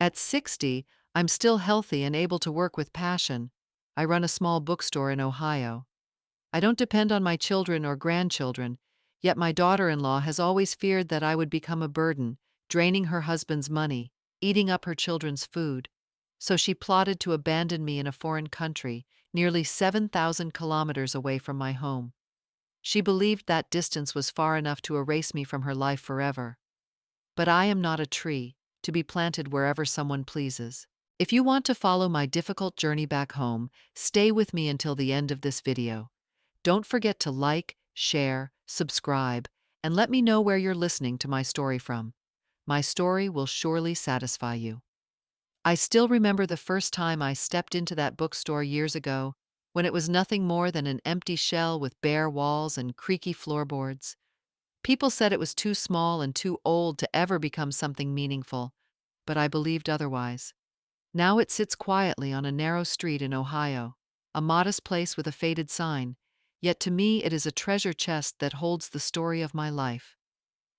At 60, I'm still healthy and able to work with passion. I run a small bookstore in Ohio. I don't depend on my children or grandchildren, yet my daughter-in-law has always feared that I would become a burden, draining her husband's money, eating up her children's food. So she plotted to abandon me in a foreign country, nearly 7,000 kilometers away from my home. She believed that distance was far enough to erase me from her life forever. But I am not a tree, to be planted wherever someone pleases. If you want to follow my difficult journey back home, stay with me until the end of this video. Don't forget to like, share, subscribe, and let me know where you're listening to my story from. My story will surely satisfy you. I still remember the first time I stepped into that bookstore years ago, when it was nothing more than an empty shell with bare walls and creaky floorboards. People said it was too small and too old to ever become something meaningful, but I believed otherwise. Now it sits quietly on a narrow street in Ohio, a modest place with a faded sign, yet to me it is a treasure chest that holds the story of my life.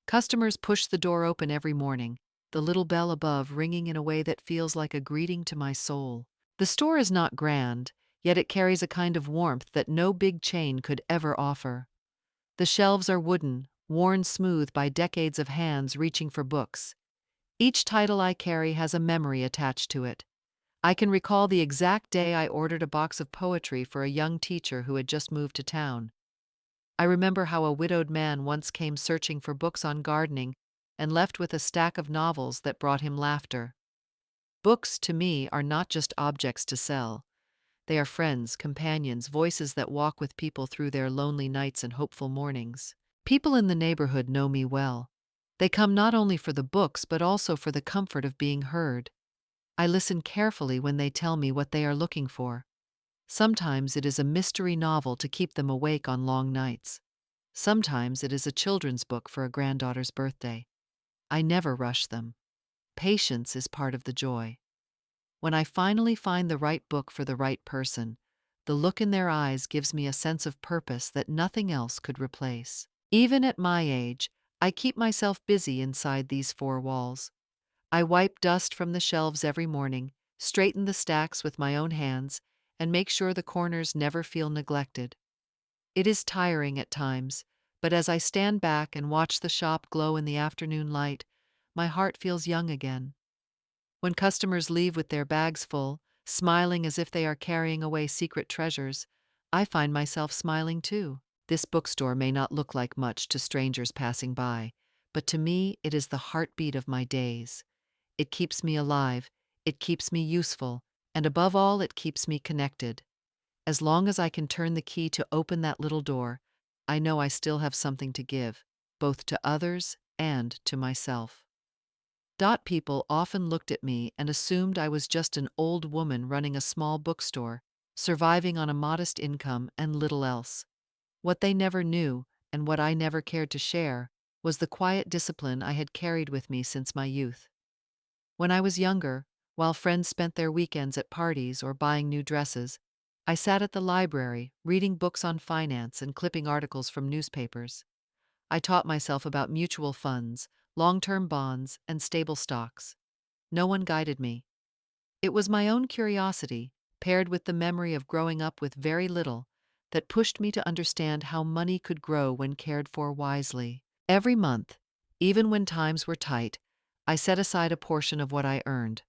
Customers push the door open every morning, the little bell above ringing in a way that feels like a greeting to my soul. The store is not grand, yet it carries a kind of warmth that no big chain could ever offer. The shelves are wooden, worn smooth by decades of hands reaching for books. Each title I carry has a memory attached to it. I can recall the exact day I ordered a box of poetry for a young teacher who had just moved to town. I remember how a widowed man once came searching for books on gardening and left with a stack of novels that brought him laughter. Books, to me, are not just objects to sell. They are friends, companions, voices that walk with people through their lonely nights and hopeful mornings. People in the neighborhood know me well. They come not only for the books but also for the comfort of being heard. I listen carefully when they tell me what they are looking for. Sometimes it is a mystery novel to keep them awake on long nights. Sometimes it is a children's book for a granddaughter's birthday. I never rush them. Patience is part of the joy. When I finally find the right book for the right person, the look in their eyes gives me a sense of purpose that nothing else could replace. Even at my age, I keep myself busy inside these four walls. I wipe dust from the shelves every morning, straighten the stacks with my own hands, and make sure the corners never feel neglected. It is tiring at times, but as I stand back and watch the shop glow in the afternoon light, my heart feels young again. When customers leave with their bags full, smiling as if they are carrying away secret treasures, I find myself smiling too. This bookstore may not look like much to strangers passing by, but to me it is the heartbeat of my days. It keeps me alive, it keeps me useful, and above all, it keeps me connected. As long as I can turn the key to open that little door, I know I still have something to give, both to others and to myself. People often looked at me and assumed I was just an old woman running a small bookstore, surviving on a modest income and little else. What they never knew, and what I never cared to share, was the quiet discipline I had carried with me since my youth. When I was younger, while friends spent their weekends at parties or buying new dresses, I sat at the library, reading books on finance and clipping articles from newspapers. I taught myself about mutual funds, long-term bonds, and stable stocks. No one guided me. It was my own curiosity, paired with the memory of growing up with very little, that pushed me to understand how money could grow when cared for wisely. Every month, even when times were tight, I set aside a portion of what I earned.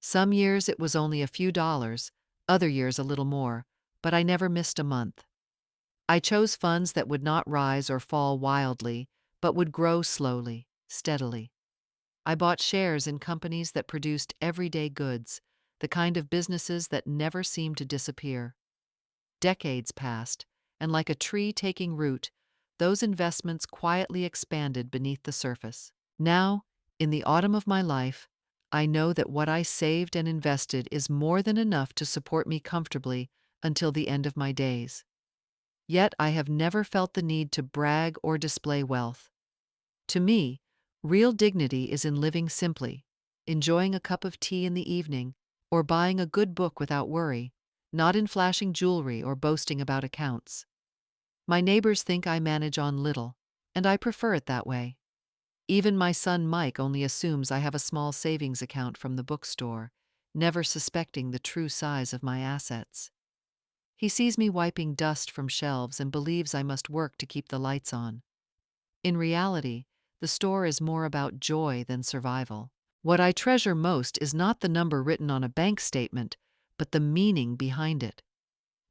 Some years it was only a few dollars, other years a little more, but I never missed a month. I chose funds that would not rise or fall wildly, but would grow slowly, steadily. I bought shares in companies that produced everyday goods, the kind of businesses that never seemed to disappear. Decades passed, and like a tree taking root, those investments quietly expanded beneath the surface. Now, in the autumn of my life, I know that what I saved and invested is more than enough to support me comfortably until the end of my days. Yet I have never felt the need to brag or display wealth. To me, real dignity is in living simply, enjoying a cup of tea in the evening, or buying a good book without worry, not in flashing jewelry or boasting about accounts. My neighbors think I manage on little, and I prefer it that way. Even my son Mike only assumes I have a small savings account from the bookstore, never suspecting the true size of my assets. He sees me wiping dust from shelves and believes I must work to keep the lights on. In reality, the store is more about joy than survival. What I treasure most is not the number written on a bank statement, but the meaning behind it.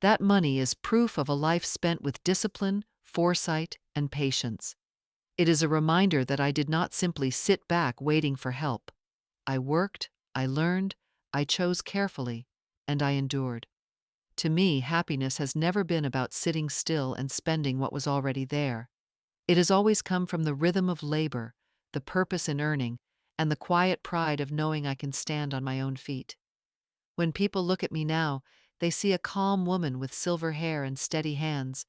That money is proof of a life spent with discipline, foresight, and patience. It is a reminder that I did not simply sit back waiting for help. I worked, I learned, I chose carefully, and I endured. To me, happiness has never been about sitting still and spending what was already there. It has always come from the rhythm of labor, the purpose in earning, and the quiet pride of knowing I can stand on my own feet. When people look at me now, they see a calm woman with silver hair and steady hands,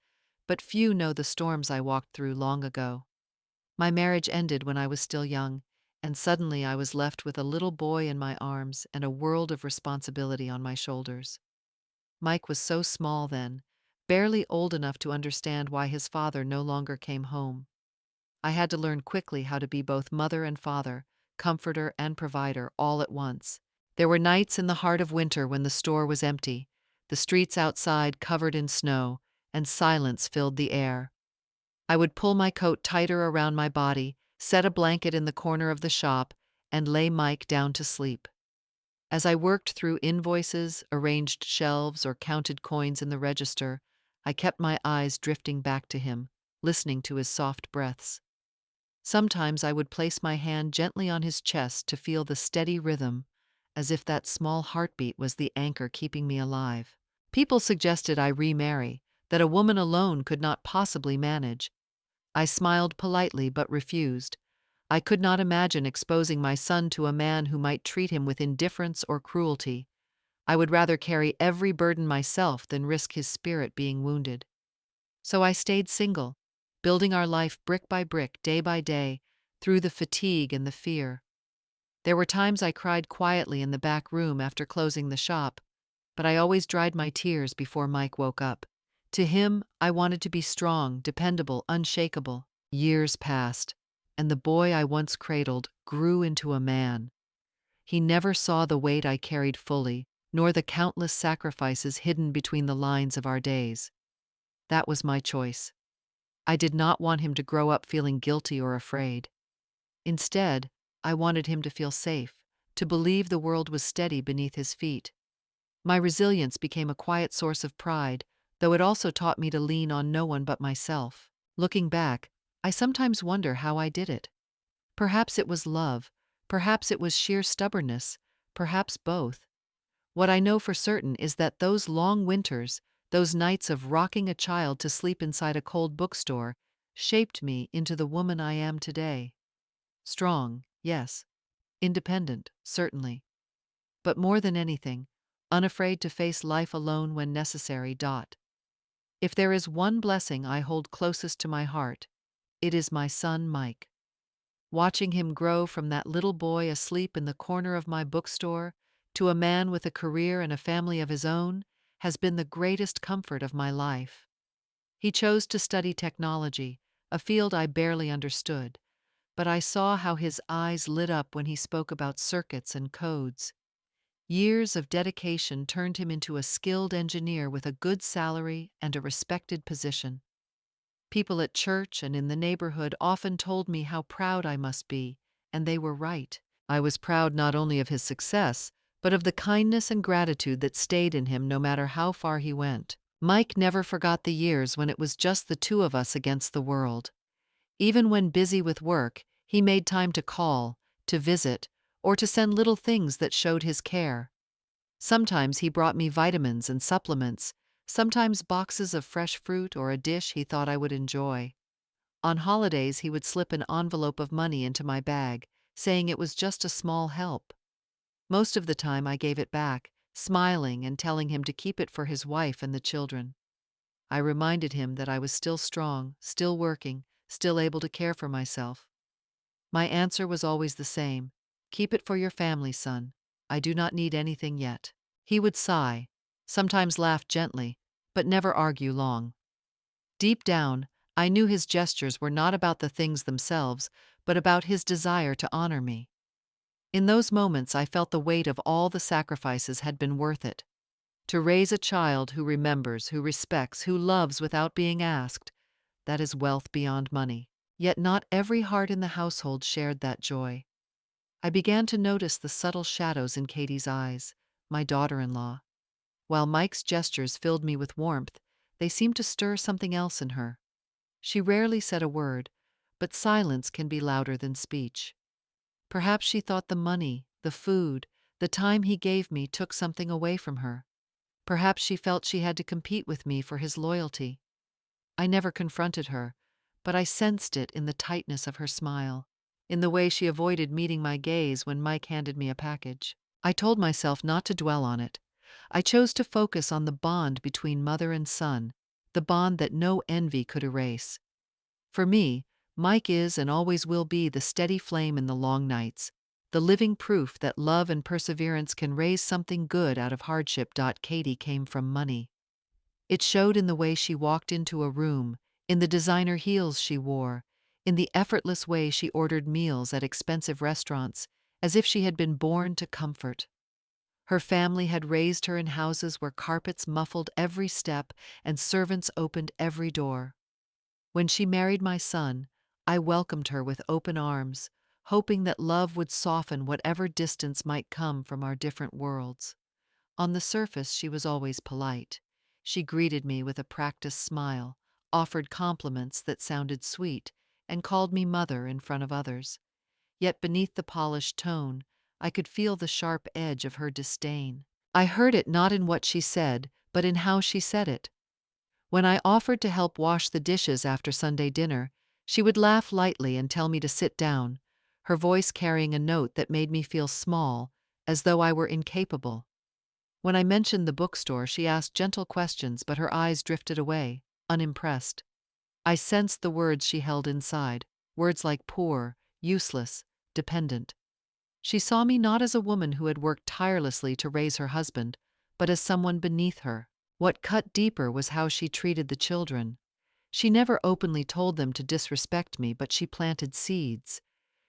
but few know the storms I walked through long ago. My marriage ended when I was still young, and suddenly I was left with a little boy in my arms and a world of responsibility on my shoulders. Mike was so small then, barely old enough to understand why his father no longer came home. I had to learn quickly how to be both mother and father, comforter and provider all at once. There were nights in the heart of winter when the store was empty, the streets outside covered in snow, and silence filled the air. I would pull my coat tighter around my body, set a blanket in the corner of the shop, and lay Mike down to sleep. As I worked through invoices, arranged shelves, or counted coins in the register, I kept my eyes drifting back to him, listening to his soft breaths. Sometimes I would place my hand gently on his chest to feel the steady rhythm, as if that small heartbeat was the anchor keeping me alive. People suggested I remarry, that a woman alone could not possibly manage. I smiled politely but refused. I could not imagine exposing my son to a man who might treat him with indifference or cruelty. I would rather carry every burden myself than risk his spirit being wounded. So I stayed single, building our life brick by brick, day by day, through the fatigue and the fear. There were times I cried quietly in the back room after closing the shop, but I always dried my tears before Mike woke up. To him, I wanted to be strong, dependable, unshakable. Years passed, and the boy I once cradled grew into a man. He never saw the weight I carried fully, nor the countless sacrifices hidden between the lines of our days. That was my choice. I did not want him to grow up feeling guilty or afraid. Instead, I wanted him to feel safe, to believe the world was steady beneath his feet. My resilience became a quiet source of pride, though it also taught me to lean on no one but myself. Looking back, I sometimes wonder how I did it. Perhaps it was love, perhaps it was sheer stubbornness, perhaps both. What I know for certain is that those long winters, those nights of rocking a child to sleep inside a cold bookstore, shaped me into the woman I am today. Strong, yes. Independent, certainly. But more than anything, unafraid to face life alone when necessary. If there is one blessing I hold closest to my heart, it is my son Mike. Watching him grow from that little boy asleep in the corner of my bookstore to a man with a career and a family of his own has been the greatest comfort of my life. He chose to study technology, a field I barely understood, but I saw how his eyes lit up when he spoke about circuits and codes. Years of dedication turned him into a skilled engineer with a good salary and a respected position. People at church and in the neighborhood often told me how proud I must be, and they were right. I was proud not only of his success, but of the kindness and gratitude that stayed in him no matter how far he went. Mike never forgot the years when it was just the two of us against the world. Even when busy with work, he made time to call, to visit, or to send little things that showed his care. Sometimes he brought me vitamins and supplements, sometimes boxes of fresh fruit or a dish he thought I would enjoy. On holidays, he would slip an envelope of money into my bag, saying it was just a small help. Most of the time I gave it back, smiling and telling him to keep it for his wife and the children. I reminded him that I was still strong, still working, still able to care for myself. My answer was always the same: keep it for your family, son. I do not need anything yet. He would sigh, sometimes laugh gently, but never argue long. Deep down, I knew his gestures were not about the things themselves, but about his desire to honor me. In those moments, I felt the weight of all the sacrifices had been worth it. To raise a child who remembers, who respects, who loves without being asked, that is wealth beyond money. Yet not every heart in the household shared that joy. I began to notice the subtle shadows in Katie's eyes, my daughter-in-law. While Mike's gestures filled me with warmth, they seemed to stir something else in her. She rarely said a word, but silence can be louder than speech. Perhaps she thought the money, the food, the time he gave me took something away from her. Perhaps she felt she had to compete with me for his loyalty. I never confronted her, but I sensed it in the tightness of her smile, in the way she avoided meeting my gaze when Mike handed me a package. I told myself not to dwell on it. I chose to focus on the bond between mother and son, the bond that no envy could erase. For me, Mike is and always will be the steady flame in the long nights, the living proof that love and perseverance can raise something good out of hardship. Katie came from money. It showed in the way she walked into a room, in the designer heels she wore, in the effortless way she ordered meals at expensive restaurants, as if she had been born to comfort. Her family had raised her in houses where carpets muffled every step and servants opened every door. When she married my son, I welcomed her with open arms, hoping that love would soften whatever distance might come from our different worlds. On the surface, she was always polite. She greeted me with a practiced smile, offered compliments that sounded sweet, and called me mother in front of others. Yet beneath the polished tone, I could feel the sharp edge of her disdain. I heard it not in what she said, but in how she said it. When I offered to help wash the dishes after Sunday dinner, she would laugh lightly and tell me to sit down, her voice carrying a note that made me feel small, as though I were incapable. When I mentioned the bookstore, she asked gentle questions, but her eyes drifted away, unimpressed. I sensed the words she held inside, words like poor, useless, dependent. She saw me not as a woman who had worked tirelessly to raise her husband, but as someone beneath her. What cut deeper was how she treated the children. She never openly told them to disrespect me, but she planted seeds.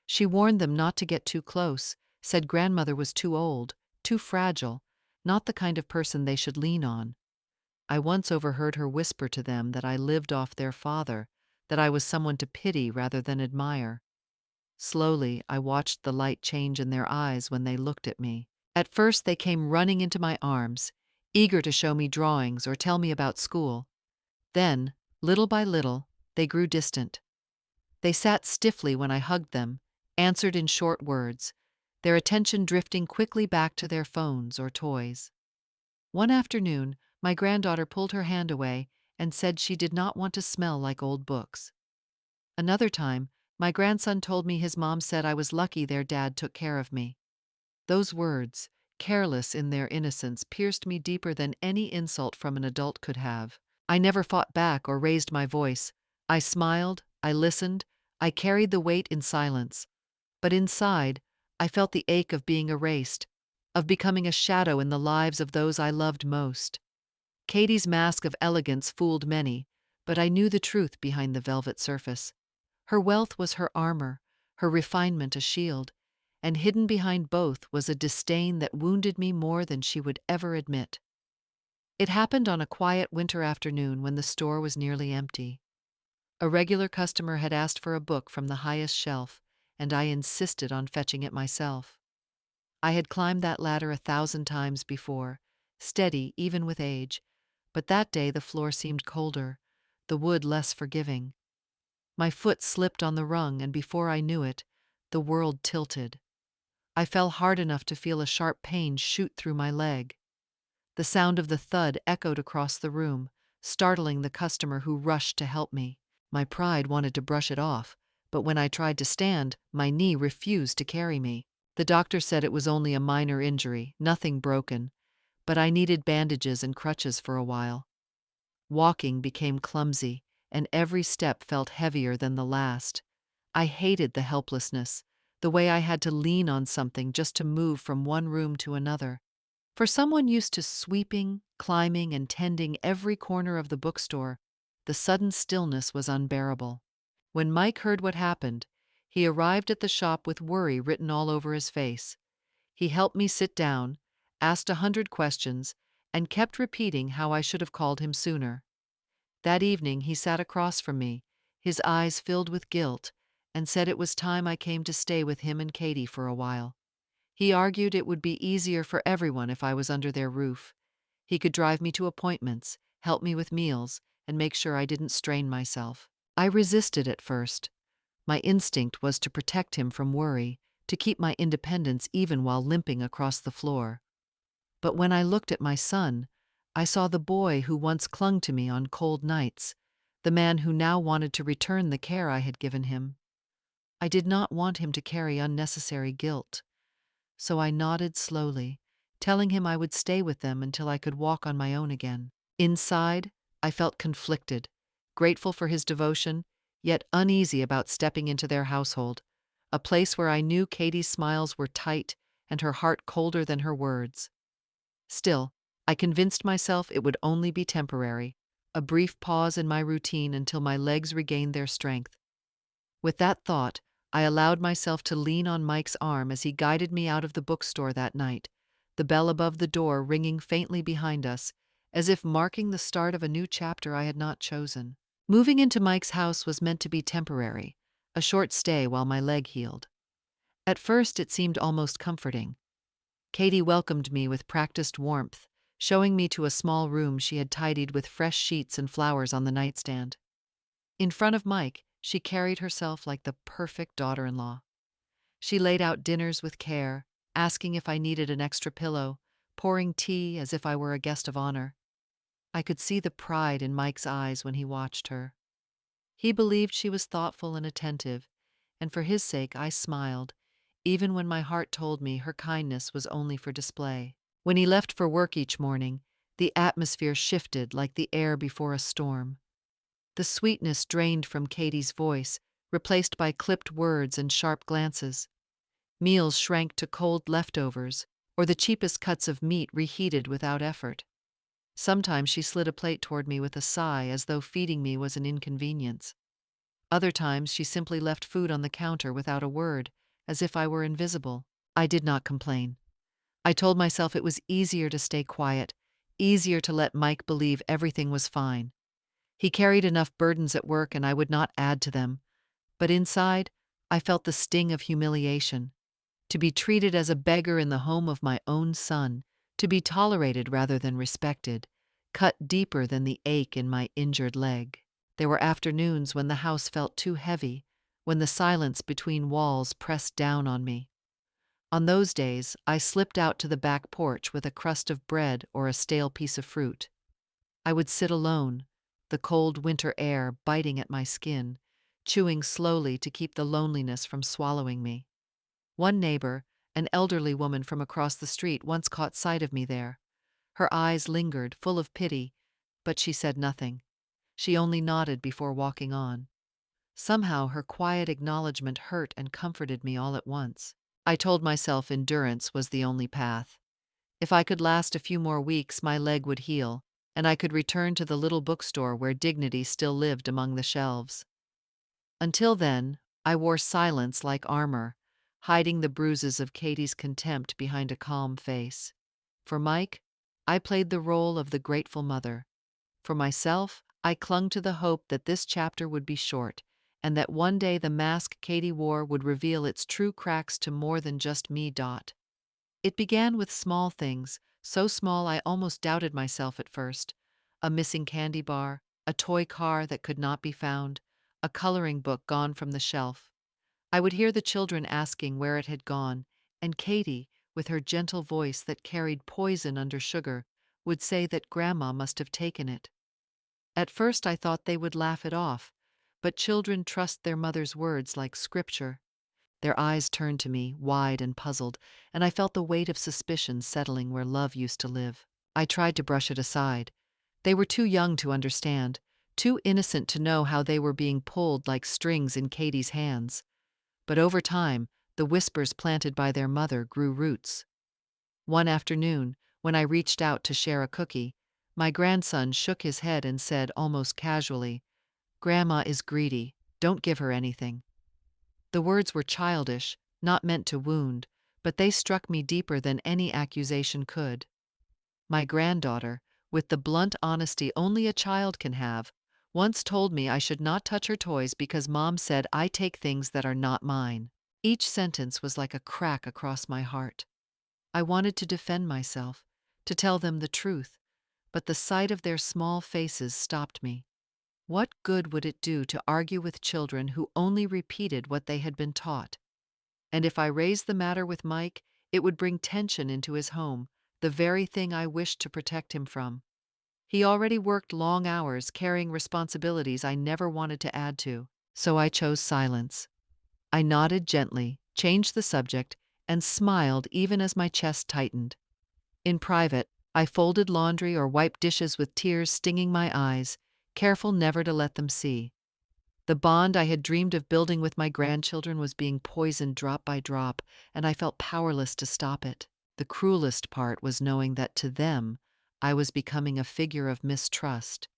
She warned them not to get too close, said grandmother was too old, too fragile, not the kind of person they should lean on. I once overheard her whisper to them that I lived off their father, that I was someone to pity rather than admire. Slowly, I watched the light change in their eyes when they looked at me. At first, they came running into my arms, eager to show me drawings or tell me about school. Then, little by little, they grew distant. They sat stiffly when I hugged them, answered in short words, their attention drifting quickly back to their phones or toys. One afternoon, my granddaughter pulled her hand away and said she did not want to smell like old books. Another time, my grandson told me his mom said I was lucky their dad took care of me. Those words, careless in their innocence, pierced me deeper than any insult from an adult could have. I never fought back or raised my voice. I smiled, I listened, I carried the weight in silence. But inside, I felt the ache of being erased, of becoming a shadow in the lives of those I loved most. Katie's mask of elegance fooled many, but I knew the truth behind the velvet surface. Her wealth was her armor, her refinement a shield, and hidden behind both was a disdain that wounded me more than she would ever admit. It happened on a quiet winter afternoon when the store was nearly empty. A regular customer had asked for a book from the highest shelf, and I insisted on fetching it myself. I had climbed that ladder 1,000 times before, steady even with age, but that day the floor seemed colder, the wood less forgiving. My foot slipped on the rung, and before I knew it, the world tilted. I fell hard enough to feel a sharp pain shoot through my leg. The sound of the thud echoed across the room, startling the customer who rushed to help me. My pride wanted to brush it off, but when I tried to stand, my knee refused to carry me. The doctor said it was only a minor injury, nothing broken, but I needed bandages and crutches for a while. Walking became clumsy, and every step felt heavier than the last. I hated the helplessness, the way I had to lean on something just to move from one room to another. For someone used to sweeping, climbing, and tending every corner of the bookstore, the sudden stillness was unbearable. When Mike heard what happened, he arrived at the shop with worry written all over his face. He helped me sit down, asked 100 questions, and kept repeating how I should have called him sooner. That evening he sat across from me, his eyes filled with guilt, and said it was time I came to stay with him and Katie for a while. He argued it would be easier for everyone if I was under their roof. He could drive me to appointments, help me with meals, and make sure I didn't strain myself. I resisted at first. My instinct was to protect him from worry, to keep my independence even while limping across the floor. But when I looked at my son, I saw the boy who once clung to me on cold nights, the man who now wanted to return the care I had given him. I did not want him to carry unnecessary guilt, so I nodded slowly, telling him I would stay with them until I could walk on my own again. Inside, I felt conflicted, grateful for his devotion, yet uneasy about stepping into their household, a place where I knew Katie's smiles were tight and her heart colder than her words. Still, I convinced myself it would only be temporary, a brief pause in my routine until my legs regained their strength. With that thought, I allowed myself to lean on Mike's arm as he guided me out of the bookstore that night, the bell above the door ringing faintly behind us, as if marking the start of a new chapter I had not chosen. Moving into Mike's house was meant to be temporary, a short stay while my leg healed. At first, it seemed almost comforting. Katie welcomed me with practiced warmth, showing me to a small room she had tidied with fresh sheets and flowers on the nightstand. In front of Mike, she carried herself like the perfect daughter-in-law. She laid out dinners with care, asking if I needed an extra pillow, pouring tea as if I were a guest of honor. I could see the pride in Mike's eyes when he watched her. He believed she was thoughtful and attentive, and for his sake I smiled, even when my heart told me her kindness was only for display. When he left for work each morning, the atmosphere shifted like the air before a storm. The sweetness drained from Katie's voice, replaced by clipped words and sharp glances. Meals shrank to cold leftovers, or the cheapest cuts of meat reheated without effort. Sometimes she slid a plate toward me with a sigh as though feeding me was an inconvenience. Other times she simply left food on the counter without a word, as if I were invisible. I did not complain. I told myself it was easier to stay quiet, easier to let Mike believe everything was fine. He carried enough burdens at work and I would not add to them. But inside, I felt the sting of humiliation. To be treated as a beggar in the home of my own son, to be tolerated rather than respected, cut deeper than the ache in my injured leg. There were afternoons when the house felt too heavy, when the silence between walls pressed down on me. On those days, I slipped out to the back porch with a crust of bread or a stale piece of fruit. I would sit alone, the cold winter air biting at my skin, chewing slowly to keep the loneliness from swallowing me. One neighbor, an elderly woman from across the street, once caught sight of me there. Her eyes lingered, full of pity, but she said nothing. She only nodded before walking on. Somehow her quiet acknowledgement hurt and comforted me all at once. I told myself endurance was the only path. If I could last a few more weeks, my leg would heal, and I could return to the little bookstore where dignity still lived among the shelves. Until then, I wore silence like armor, hiding the bruises of Katie's contempt behind a calm face. For Mike, I played the role of the grateful mother. For myself, I clung to the hope that this chapter would be short, and that one day the mask Katie wore would reveal its true cracks to more than just me. It began with small things, so small I almost doubted myself at first. A missing candy bar, a toy car that could not be found, a coloring book gone from the shelf. I would hear the children asking where it had gone, and Katie, with her gentle voice that carried poison under sugar, would say that Grandma must have taken it. At first I thought they would laugh it off, but children trust their mother's words like scripture. Their eyes turned to me, wide and puzzled, and I felt the weight of suspicion settling where love used to live. I tried to brush it aside. They were too young to understand, too innocent to know how they were being pulled like strings in Katie's hands. But over time, the whispers planted by their mother grew roots. One afternoon, when I reached out to share a cookie, My grandson shook his head and said almost casually, "Grandma is greedy. Don't give her anything." The words were childish, not meant to wound, but they struck me deeper than any accusation could. My granddaughter, with the blunt honesty only a child can have, once told me I should not touch her toys because Mom said I take things that are not mine. Each sentence was like a crack across my heart. I wanted to defend myself, to tell them the truth, but the sight of their small faces stopped me. What good would it do to argue with children who only repeated what they had been taught? And if I raised the matter with Mike, it would bring tension into his home, the very thing I wished to protect him from. He already worked long hours carrying responsibilities I never wanted to add to, so I chose silence. I nodded gently, changed the subject, and smiled even as my chest tightened. In private, I folded laundry or wiped dishes with tears stinging my eyes, careful never to let them see. The bond I had dreamed of building with my grandchildren was being poisoned drop by drop, and I felt powerless to stop it. The cruelest part was knowing that to them, I was becoming a figure of mistrust.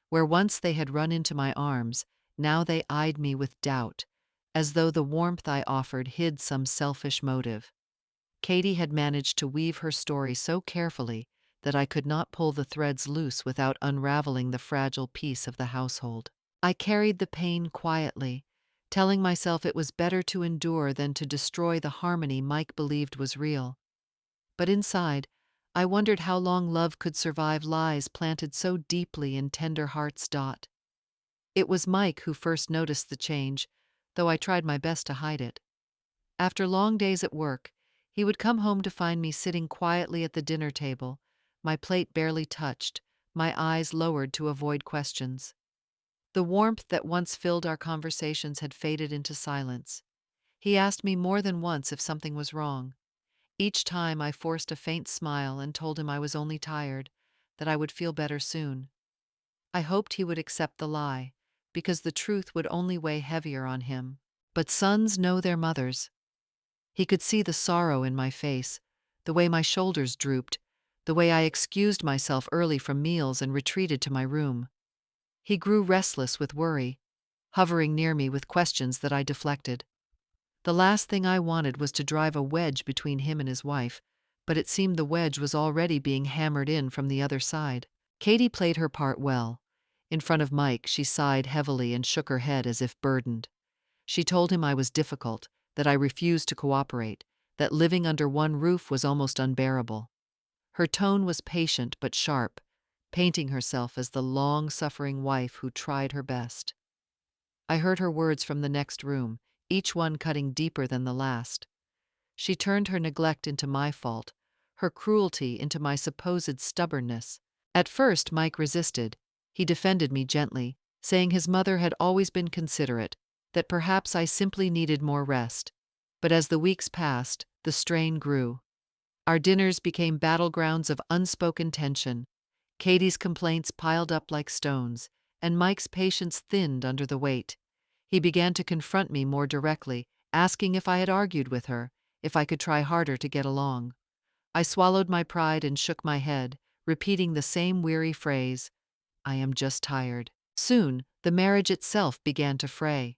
Where once they had run into my arms, now they eyed me with doubt, as though the warmth I offered hid some selfish motive. Katie had managed to weave her story so carefully that I could not pull the threads loose without unraveling the fragile piece of the household. I carried the pain quietly, telling myself it was better to endure than to destroy the harmony Mike believed was real. But inside, I wondered how long love could survive lies planted so deeply in tender hearts. It was Mike who first noticed the change, though I tried my best to hide it. After long days at work, he would come home to find me sitting quietly at the dinner table, my plate barely touched, my eyes lowered to avoid questions. The warmth that once filled our conversations had faded into silence. He asked me more than once if something was wrong. Each time I forced a faint smile and told him I was only tired, that I would feel better soon. I hoped he would accept the lie, because the truth would only weigh heavier on him. But sons know their mothers. He could see the sorrow in my face, the way my shoulders drooped, the way I excused myself early from meals and retreated to my room. He grew restless with worry, hovering near me with questions that I deflected. The last thing I wanted was to drive a wedge between him and his wife, but it seemed the wedge was already being hammered in from the other side. Katie played her part well. In front of Mike, she sighed heavily and shook her head as if burdened. She told him I was difficult, that I refused to cooperate, that living under one roof was almost unbearable. Her tone was patient but sharp, painting herself as the long-suffering wife who tried her best. I heard her words from the next room, each one cutting deeper than the last. She turned her neglect into my fault, her cruelty into my supposed stubbornness. At first Mike resisted. He defended me gently, saying his mother had always been considerate, that perhaps I simply needed more rest. But as the weeks passed, the strain grew. Our dinners became battlegrounds of unspoken tension. Katie's complaints piled up like stones, and Mike's patience thinned under the weight. He began to confront me more directly, asking if I had argued with her, if I could try harder to get along. I swallowed my pride and shook my head, repeating the same weary phrase, "I am just tired." Soon, the marriage itself began to fray.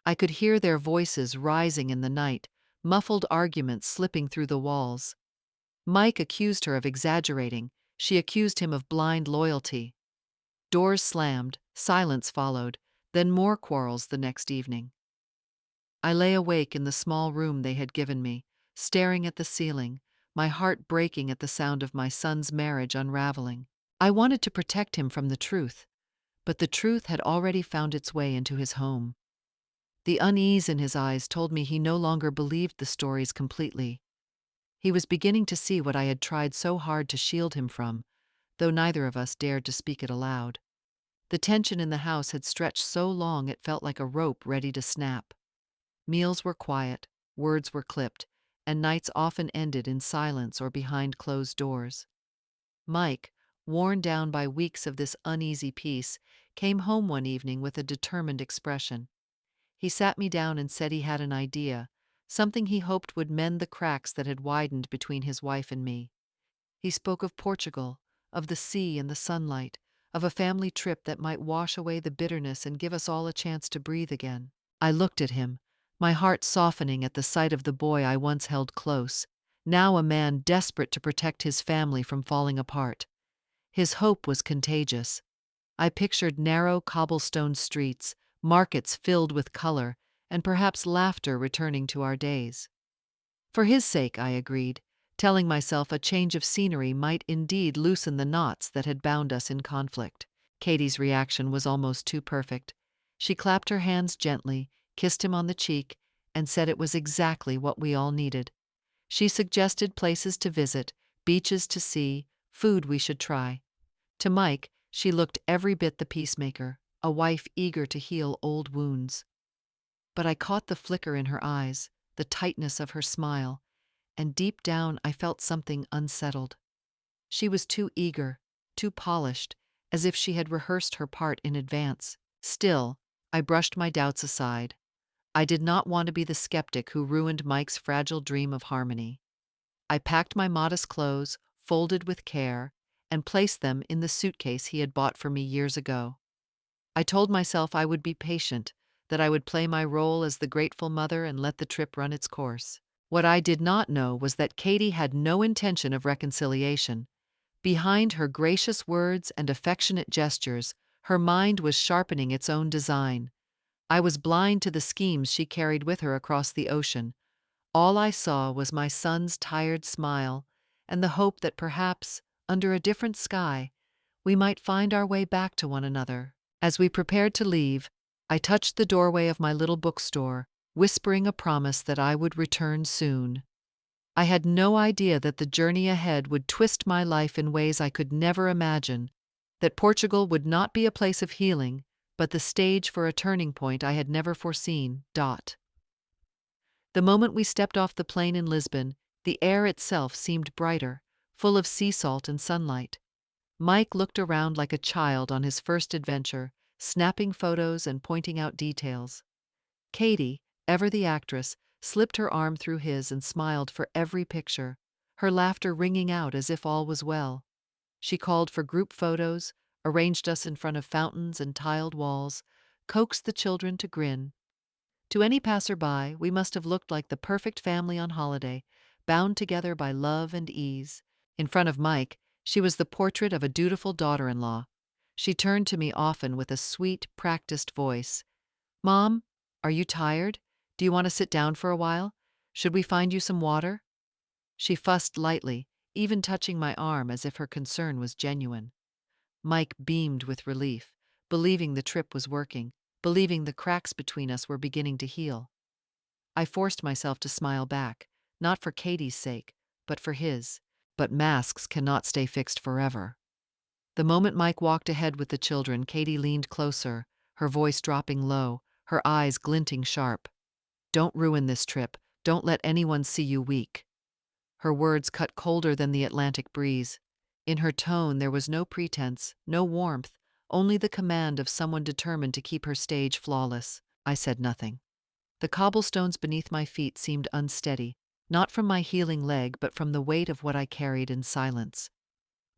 I could hear their voices rising in the night, muffled arguments slipping through the walls. Mike accused her of exaggerating, she accused him of blind loyalty. Doors slammed, silence followed, then more quarrels the next evening. I lay awake in the small room they had given me, staring at the ceiling, my heart breaking at the sound of my son's marriage unraveling. I wanted to protect him from the truth, but the truth had already found its way into his home. The unease in his eyes told me he no longer believed the stories completely. He was beginning to see what I had tried so hard to shield him from, though neither of us dared to speak it aloud. The tension in the house had stretched so long it felt like a rope ready to snap. Meals were quiet, words were clipped, and nights often ended in silence or behind closed doors. Mike, worn down by weeks of this uneasy peace, came home one evening with a determined expression. He sat me down and said he had an idea, something he hoped would mend the cracks that had widened between his wife and me. He spoke of Portugal, of the sea and the sunlight, of a family trip that might wash away the bitterness and give us all a chance to breathe again. I looked at him, my heart softening at the sight of the boy I once held close, now a man desperate to protect his family from falling apart. His hope was contagious. I pictured narrow cobblestone streets, markets filled with color, and perhaps laughter returning to our days. For his sake, I agreed, telling myself a change of scenery might indeed loosen the knots that had bound us in conflict. Katie's reaction was almost too perfect. She clapped her hands gently, kissed him on the cheek, and said it was exactly what we all needed. She suggested places to visit, beaches to see, food we should try. To Mike, she looked every bit the peacemaker, a wife eager to heal old wounds. But I caught the flicker in her eyes, the tightness of her smile, and deep down I felt something unsettled. She was too eager, too polished, as if she had rehearsed her part in advance. Still, I brushed my doubts aside. I did not want to be the skeptic who ruined Mike's fragile dream of harmony. I packed my modest clothes, folded with care, and placed them in the suitcase he had bought for me years ago. I told myself I would be patient, that I would play my role as the grateful mother and let the trip run its course. What I did not know was that Katie had no intention of reconciliation. Behind her gracious words and affectionate gestures, her mind was sharpening its own design. I was blind to the schemes she carried with her across the ocean. All I saw was my son's tired smile and the hope that perhaps, under a different sky, we might find our way back to one another. As we prepared to leave, I touched the doorway of my little bookstore, whispering a promise that I would return soon. I had no idea that the journey ahead would twist my life in ways I could never imagine, that Portugal would not be a place of healing, but the stage for a turning point I had never foreseen. The moment we stepped off the plane in Lisbon, the air itself seemed brighter, full of sea salt and sunlight. Mike looked around like a child on his first adventure, snapping photos and pointing out details. Katie, ever the actress, slipped her arm through his and smiled for every picture, her laughter ringing out as if all was well. She called for group photos, arranged us in front of fountains and tiled walls, coaxed the children to grin. To any passerby, we must have looked like the perfect family on holiday, bound together by love and ease. In front of Mike, she was the portrait of a dutiful daughter-in-law. She turned to me often with a sweet, practiced voice. "Mom, are you tired? Do you want to sit down for a while? Should we find you some water?" She fussed lightly, even touching my arm as if her concern was genuine. Mike beamed with relief, believing the trip was working, believing the cracks between us were beginning to heal. I forced myself to smile back, not for Katie's sake, but for his. But masks cannot stay fixed forever. The moment Mike walked ahead with the children, Katie leaned closer, her voice dropping low, her eyes glinting sharp. "Don't ruin this trip. Don't let anyone see you weak." Her words cut colder than the Atlantic breeze. In her tone there was no pretense, no warmth, only the command of someone determined to keep her stage flawless. I said nothing. The cobblestones beneath my feet seemed unsteady, not from my healing leg but from the weight of what I carried in silence.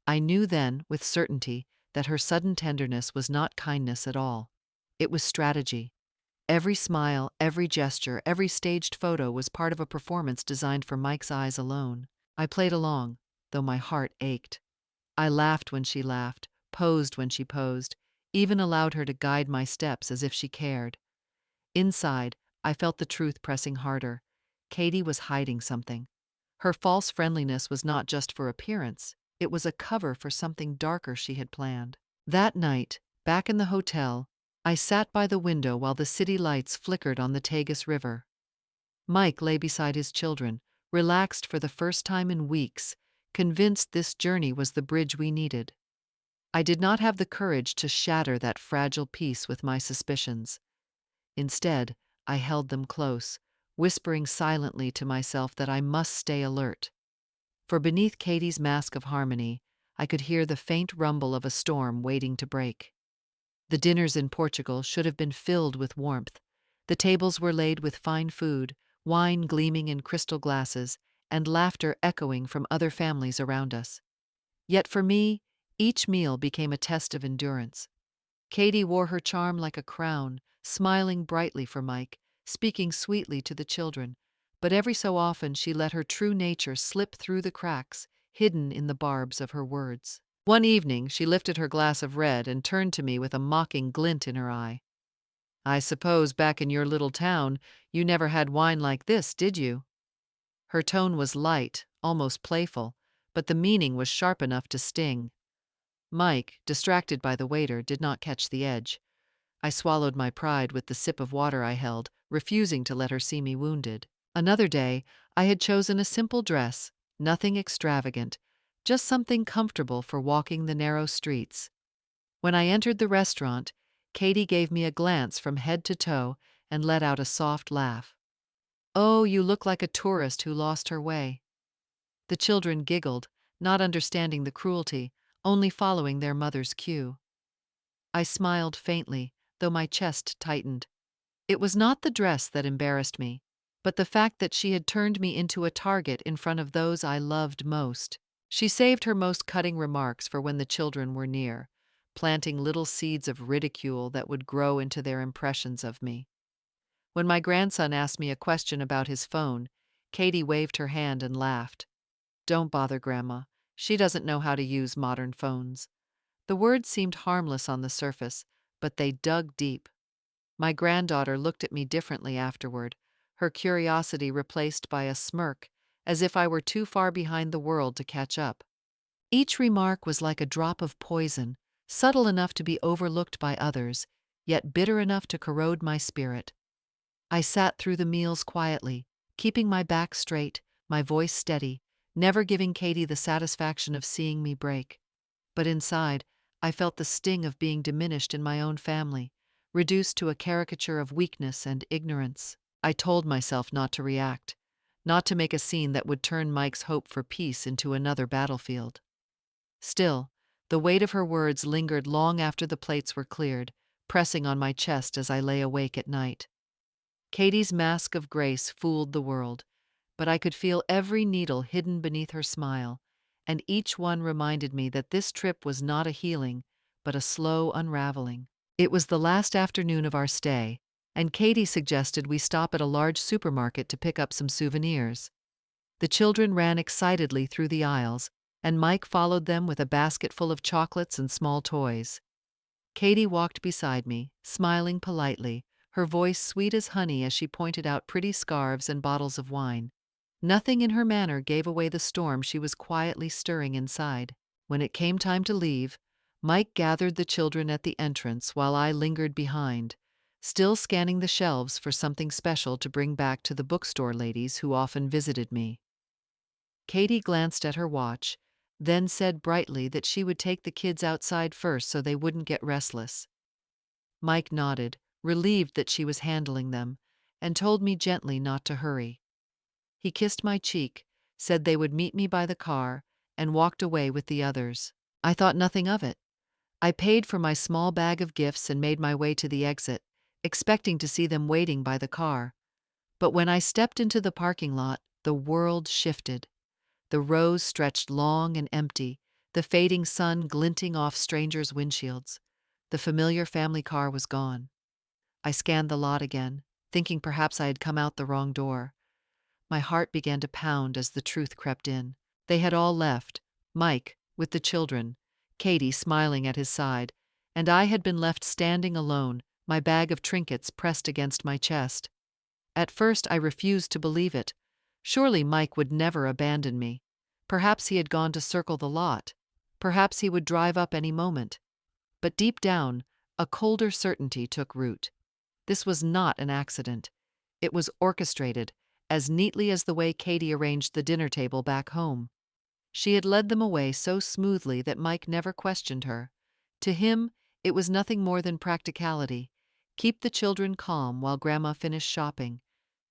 I knew then, with certainty, that her sudden tenderness was not kindness at all. It was strategy. Every smile, every gesture, every staged photo was part of a performance designed for Mike's eyes alone. I played along, though my heart ached. I laughed when she laughed, posed when she posed, even allowed her to guide my steps as if she cared. Inside, I felt the truth pressing harder. Katie was hiding something. Her false friendliness was not just for appearance, it was a cover for something darker she had planned. That night, back in the hotel, I sat by the window while the city lights flickered on the Tagus River. Mike lay beside his children, relaxed for the first time in weeks, convinced this journey was the bridge we needed. I did not have the courage to shatter that fragile peace with my suspicions. Instead, I held them close, whispering silently to myself that I must stay alert. For beneath Katie's mask of harmony, I could hear the faint rumble of a storm waiting to break. The dinners in Portugal should have been filled with warmth. The tables were laid with fine food, wine gleaming in crystal glasses, and laughter echoing from other families around us. Yet for me, Each meal became a test of endurance. Katie wore her charm like a crown, smiling brightly for Mike, speaking sweetly to the children, but every so often she let her true nature slip through the cracks, hidden in the barbs of her words. One evening, she lifted her glass of red and turned to me with a mocking glint in her eye. "I suppose back in your little town, you never had wine like this, did you?" Her tone was light, almost playful, but the meaning was sharp enough to sting. Mike, distracted by the waiter, did not catch the edge. I swallowed my pride with the sip of water I held, refusing to let her see me wounded. Another day, I had chosen a simple dress, nothing extravagant, just something comfortable for walking the narrow streets. When I entered the restaurant, Katie gave me a glance from head to toe and let out a soft laugh. "Oh, you look like a tourist who lost her way." The children giggled, not understanding the cruelty, only following their mother's cue. I smiled faintly, though my chest tightened. It was not the dress that embarrassed me, but the fact that she had turned me into a target in front of those I loved most. She saved her most cutting remarks for when the children were near, planting little seeds of ridicule that would grow into their impressions of me. When my grandson asked me a question about his phone, Katie waved her hand and laughed. "Don't bother, Grandma. She doesn't know how to use modern phones." The words seemed harmless on the surface, but they dug deep. My granddaughter looked at me differently afterward, her curiosity replaced by a smirk, as if I were too far behind the world to catch up. Each remark was like a drop of poison, subtle enough to be overlooked by others, yet bitter enough to corrode my spirit. I sat through the meals quietly, keeping my back straight, my voice steady, never giving Katie the satisfaction of seeing me break. But inside, I felt the sting of being diminished in my own family, reduced to a caricature of weakness and ignorance. I told myself not to react, not to make a scene that would turn Mike's hope for peace into another battlefield. Still, the weight of her words lingered long after the plates were cleared, pressing on my chest as I lay awake at night. Katie's mask of grace fooled the world, but I could feel every needle hidden beneath her smile, and each one reminded me that this trip was not a healing, but a slow unraveling. It was the last afternoon of our stay, and Katie suggested we stop at a large supermarket to pick up some souvenirs. The children ran excitedly through the aisles, and Mike followed them with a basket full of chocolates and small toys. Katie walked beside me, smiling politely, her voice sweet as honey as she pointed out pretty scarves and bottles of wine. Nothing in her manner gave away the storm she was quietly stirring inside. When it came time to leave, Mike gathered the children at the entrance while I lingered behind, still scanning the shelves for something special to bring back to the bookstore ladies who often visited me. Katie glanced at her watch, then said brightly that she would take the kids outside first so they wouldn't get restless. Mike nodded, relieved that she was handling them, and told me gently not to hurry. He kissed my cheek, said they would meet me by the car, and walked away with the others. I thought nothing of it. I paid for my small bag of gifts and made my way to the exit, expecting to see them waiting by the car. But when I stepped into the parking lot, the world shifted. The rows stretched long and empty, the fading sun glinting off strangers' windshields. The familiar family car was gone. I scanned the lot again, thinking perhaps I had come out the wrong door. My heart began to pound as the truth crept in. They had all left, Mike with the children, Katie smiling at his side, and I had been left standing alone, my bag of trinkets pressed against my chest. At first I refused to believe it. Surely Mike would never abandon me. Perhaps he had gone to circle the lot. Perhaps he would drive up any moment. But deep down, a colder certainty took root. This was not an accident. It was orchestrated, as neatly as the way Katie arranged the dinner table back home. She had led them away so smoothly that Mike never questioned her. To him, it was nothing more than practicality. Keep the children calm while Grandma finished shopping.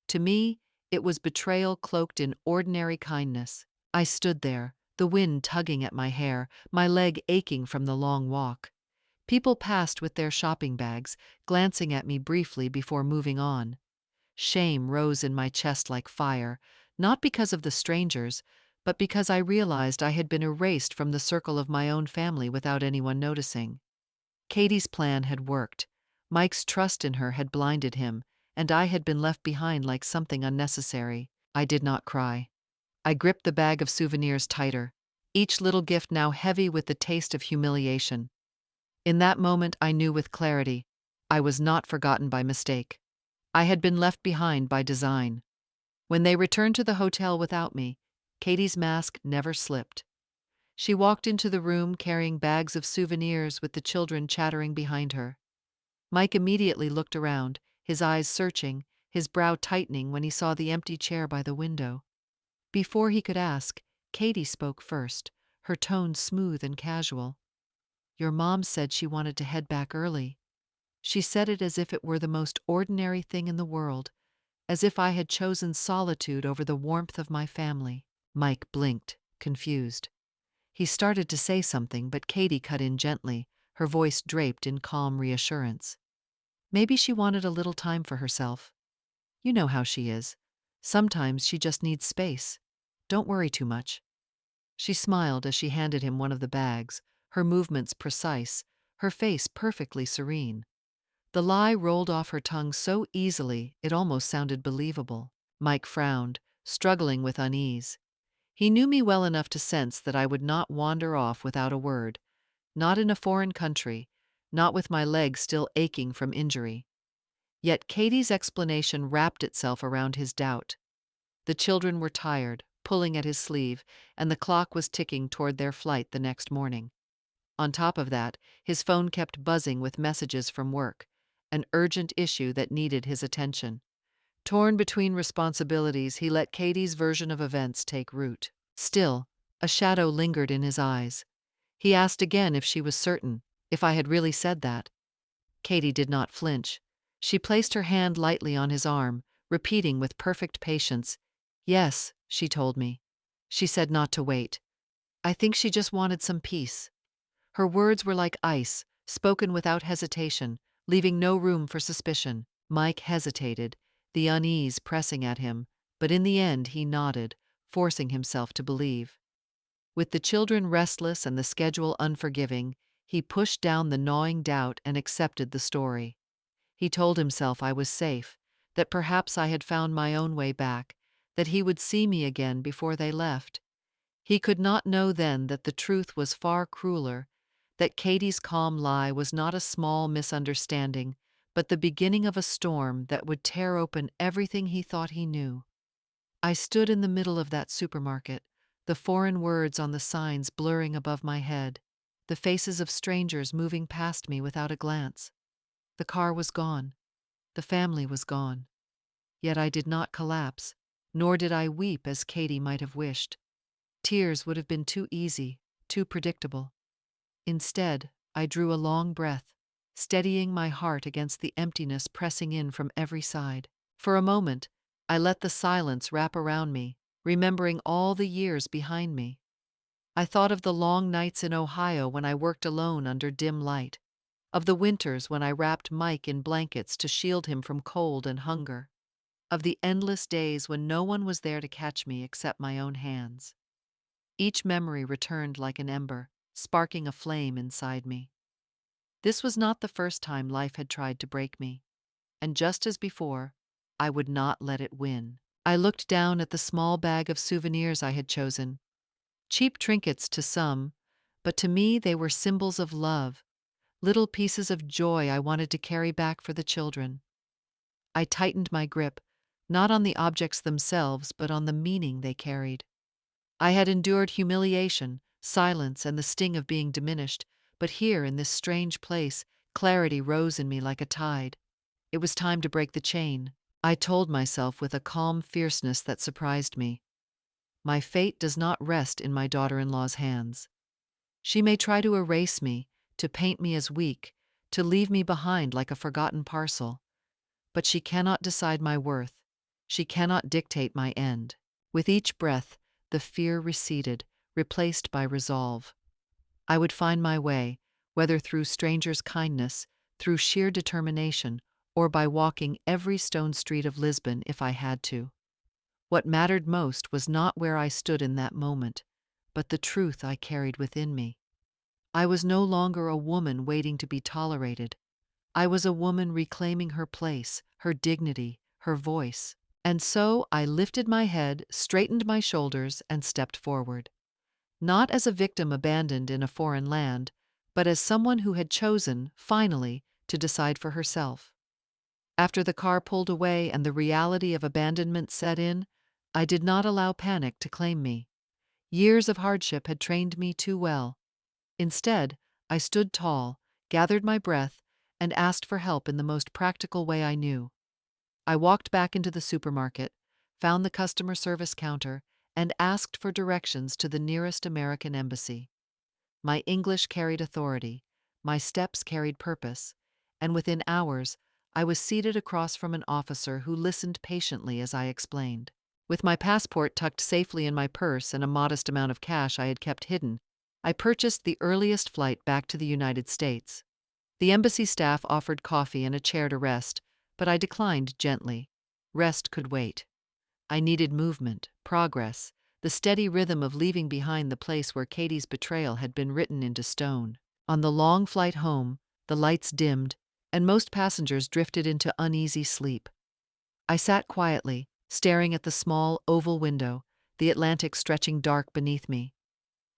To me, it was betrayal cloaked in ordinary kindness. I stood there, the wind tugging at my hair, my leg aching from the long walk. People passed with their shopping bags, glancing at me briefly before moving on. Shame rose in my chest like fire, not because of the strangers, but because I realized I had been erased from the circle of my own family without anyone noticing. Katie's plan had worked. Mike's trust in her had blinded him, and I had been left behind like something unnecessary. I did not cry. I gripped the bag of souvenirs tighter, each little gift now heavy with the taste of humiliation. In that moment, I knew with clarity I was not forgotten by mistake. I had been left behind by design. When they returned to the hotel without me, Katie's mask never slipped. She walked into the room carrying bags of souvenirs with the children chattering behind her. Mike immediately looked around, his eyes searching, his brow tightening when he saw the empty chair by the window. Before he could ask, Katie spoke first, her tone smooth and casual. "Your mom said she wanted to head back early." She said it as if it were the most ordinary thing in the world, as if I had chosen solitude over the warmth of my family. Mike blinked, confused. He started to say something, but Katie cut in gently, her voice draped in calm reassurance. "Maybe she wanted a little time for herself. You know how she is. Sometimes she just needs space. Don't worry too much." She smiled as she handed him one of the bags, her movements precise, her face perfectly serene. The lie rolled off her tongue so easily it almost sounded believable. Mike frowned, struggling with unease. He knew me well enough to sense that I would not wander off without a word, not in a foreign country, not with my legs still aching from injury. Yet Katie's explanation wrapped itself around his doubt. The children were tired, pulling at his sleeve, and the clock was ticking toward their flight the next morning. On top of that, his phone kept buzzing with messages from work, an urgent issue that needed his attention. Torn between responsibilities, he let Katie's version of events take root. Still, a shadow lingered in his eyes. He asked again if she was certain, if I had really said that. Katie did not flinch. She placed her hand lightly on his arm, repeating with perfect patience, "Yes," she told me. She said not to wait. I think she just wanted some peace. Her words were like ice, spoken without hesitation, leaving no room for suspicion. Mike hesitated, the unease pressing at him, but in the end he nodded, forcing himself to believe. With the children restless and the schedule unforgiving, he pushed down the gnawing doubt and accepted the story. He told himself I was safe, that perhaps I had found my own way back, that he would see me again before they left. He could not know then that the truth was far crueler, that Katie's calm lie was not a small misunderstanding, but the beginning of a storm that would tear open everything he thought he knew. I stood in the middle of that supermarket, the foreign words on the signs blurring above my head, the faces of strangers moving past me without a glance. The car was gone. The family was gone. Yet I did not collapse, nor did I weep as Katie might have wished. Tears would have been too easy, too predictable. Instead, I drew a long breath, steadying my heart against the emptiness pressing in from every side. For a moment, I let the silence wrap around me, remembering all the years behind me. I thought of the long nights in Ohio when I worked alone under dim light, of the winters when I wrapped Mike in blankets to shield him from cold and hunger, of the endless days when no one was there to catch me except my own hands. Each memory returned like an ember, sparking a flame inside me. This was not the first time life had tried to break me, and just as before, I would not let it win. I looked down at the small bag of souvenirs I had chosen. Cheap trinkets to some, but to me they were symbols of love, little pieces of joy I wanted to carry back for the children. I tightened my grip, not on the objects themselves, but on the meaning they carried. I had endured humiliation, silence, and the sting of being diminished, but here, in this strange place, clarity rose in me like a tide. It was time to break the chain. I told myself with a calm fierceness that surprised me. My fate does not rest in my daughter-in-law's hands. She may try to erase me, to paint me as weak, to leave me behind like a forgotten parcel. But she cannot decide my worth. She cannot dictate my end. With each breath, the fear receded, replaced by resolve. I would find my way, whether through strangers' kindness, through sheer determination, or by walking every stone street of Lisbon if I had to. What mattered most was not where I stood in that moment, but the truth I carried within me. I was no longer a woman waiting to be tolerated. I was a woman reclaiming her place, her dignity, her voice. And so I lifted my head, straightened my shoulders, and stepped forward. Not as a victim abandoned in a foreign land, but as someone who had chosen, finally, to decide for herself. After the car pulled away and the reality of abandonment set in, I did not allow panic to claim me. Years of hardship had trained me too well. Instead, I stood tall, gathered my breath, and asked for help in the most practical way I knew. I walked back into the supermarket, found the customer service counter, and asked for directions to the nearest American embassy. My English carried authority, my steps carried purpose, and within hours I was seated across from an officer who listened patiently as I explained. With my passport tucked safely in my purse and a modest amount of cash I had kept hidden, I purchased the earliest flight back to the United States. The embassy staff offered coffee and a chair to rest, but I declined gently. Rest could wait. I needed movement, progress, the steady rhythm of leaving behind the place where Katie's betrayal had been written into stone. On the long flight home, the lights dimmed, and most passengers drifted into uneasy sleep. I sat quietly, staring at the small, oval window, the Atlantic stretching dark beneath me.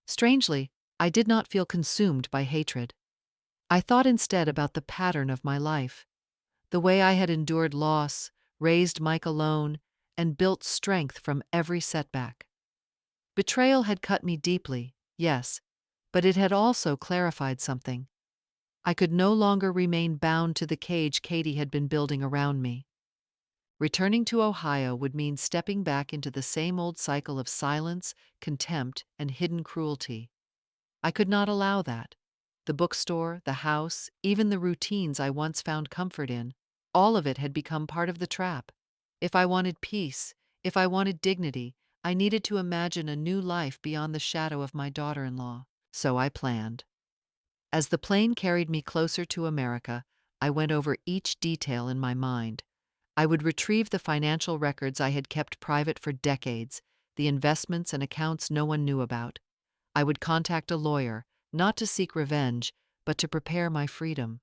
Strangely, I did not feel consumed by hatred. I thought instead about the pattern of my life, the way I had endured loss, raised Mike alone, and built strength from every setback. Betrayal had cut me deeply, yes, but it had also clarified something. I could no longer remain bound to the cage Katie had been building around me. Returning to Ohio would mean stepping back into the same old cycle of silence, contempt, and hidden cruelty. I could not allow that. The bookstore, the house, even the routines I once found comfort in, all of it had become part of the trap. If I wanted peace, if I wanted dignity, I needed to imagine a new life beyond the shadow of my daughter-in-law. So I planned. As the plane carried me closer to America, I went over each detail in my mind. I would retrieve the financial records I had kept private for decades, the investments and accounts no one knew about. I would contact a lawyer, not to seek revenge, but to prepare my freedom.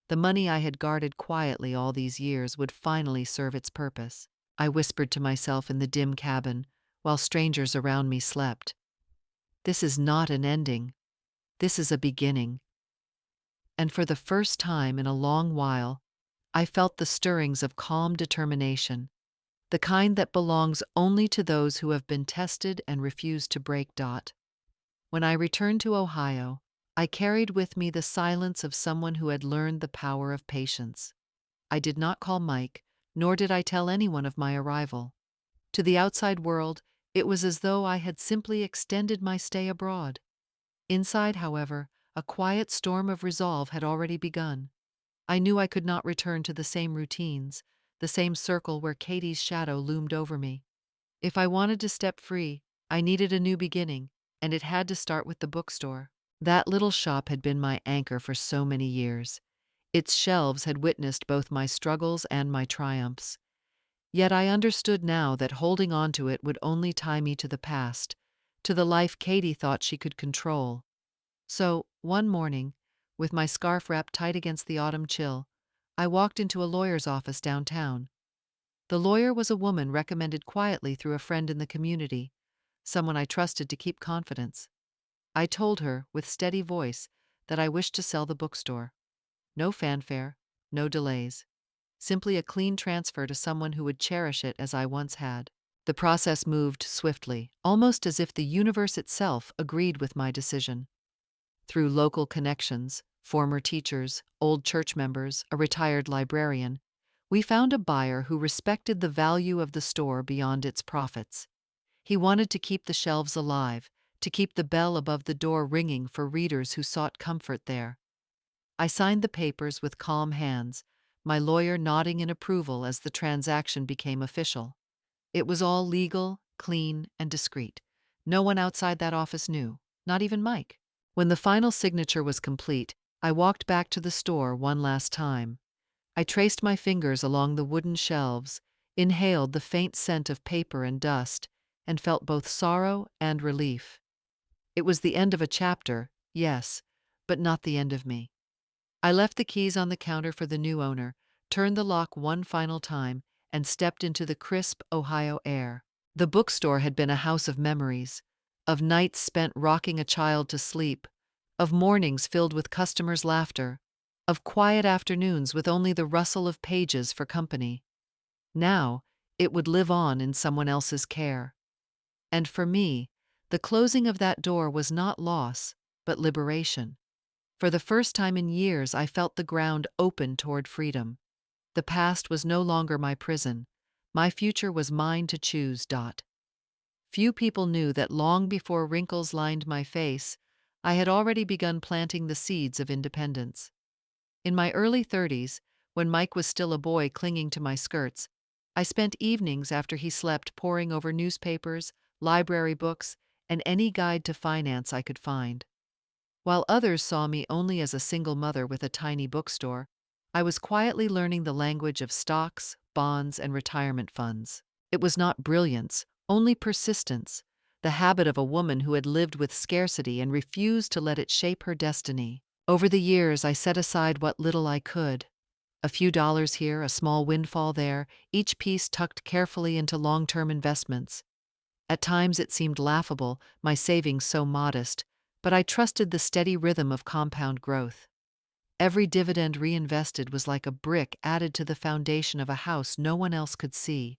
The money I had guarded quietly all these years would finally serve its purpose. I whispered to myself in the dim cabin, while strangers around me slept. This is not an ending. This is a beginning. And for the first time in a long while, I felt the stirrings of calm determination, the kind that belongs only to those who have been tested and refuse to break. When I returned to Ohio, I carried with me the silence of someone who had learned the power of patience. I did not call Mike, nor did I tell anyone of my arrival. To the outside world, it was as though I had simply extended my stay abroad. Inside, however, a quiet storm of resolve had already begun. I knew I could not return to the same routines, the same circle where Katie's shadow loomed over me. If I wanted to step free, I needed a new beginning, and it had to start with the bookstore. That little shop had been my anchor for so many years. Its shelves had witnessed both my struggles and my triumphs. Yet I understood now that holding on to it would only tie me to the past, to the life Katie thought she could control. So, one morning, with my scarf wrapped tight against the autumn chill, I walked into a lawyer's office downtown. The lawyer was a woman recommended quietly through a friend in the community, someone I trusted to keep confidence. I told her, with steady voice, that I wished to sell the bookstore. No fanfare, no delays. Simply a clean transfer to someone who would cherish it as I once had. The process moved swiftly, almost as if the universe itself agreed with my decision. Through local connections, former teachers, old church members, a retired librarian, we found a buyer who respected the value of the store beyond its profits. He wanted to keep the shelves alive, to keep the bell above the door ringing for readers who sought comfort there. I signed the papers with calm hands, my lawyer nodding in approval as the transaction became official. It was all legal, clean, and discreet. No one outside that office knew, not even Mike. When the final signature was complete, I walked back to the store one last time. I traced my fingers along the wooden shelves, inhaled the faint scent of paper and dust, and felt both sorrow and relief. It was the end of a chapter, yes, but not the end of me. I left the keys on the counter for the new owner, turned the lock one final time, and stepped into the crisp Ohio air. The bookstore had been a house of memories, of nights spent rocking a child to sleep, of mornings filled with customers' laughter, of quiet afternoons with only the rustle of pages for company. Now, it would live on in someone else's care. And for me, the closing of that door was not loss, but liberation. For the first time in years, I felt the ground open toward freedom. The past was no longer my prison. My future was mine to choose. Few people knew that long before wrinkles lined my face, I had already begun planting the seeds of independence. In my early 30s, when Mike was still a boy clinging to my skirts, I spent evenings after he slept poring over newspapers, library books, and any guide to finance I could find. While others saw me only as a single mother with a tiny bookstore, I was quietly learning the language of stocks, bonds, and retirement funds. It was not brilliance, only persistence, the habit of a woman who had lived with scarcity and refused to let it shape her destiny. Over the years, I set aside what little I could. A few dollars here, a small windfall there, each piece tucked carefully into long-term investments. At times it seemed laughable, my savings so modest, but I trusted the steady rhythm of compound growth. Every dividend reinvested was like a brick added to the foundation of a house no one else could see.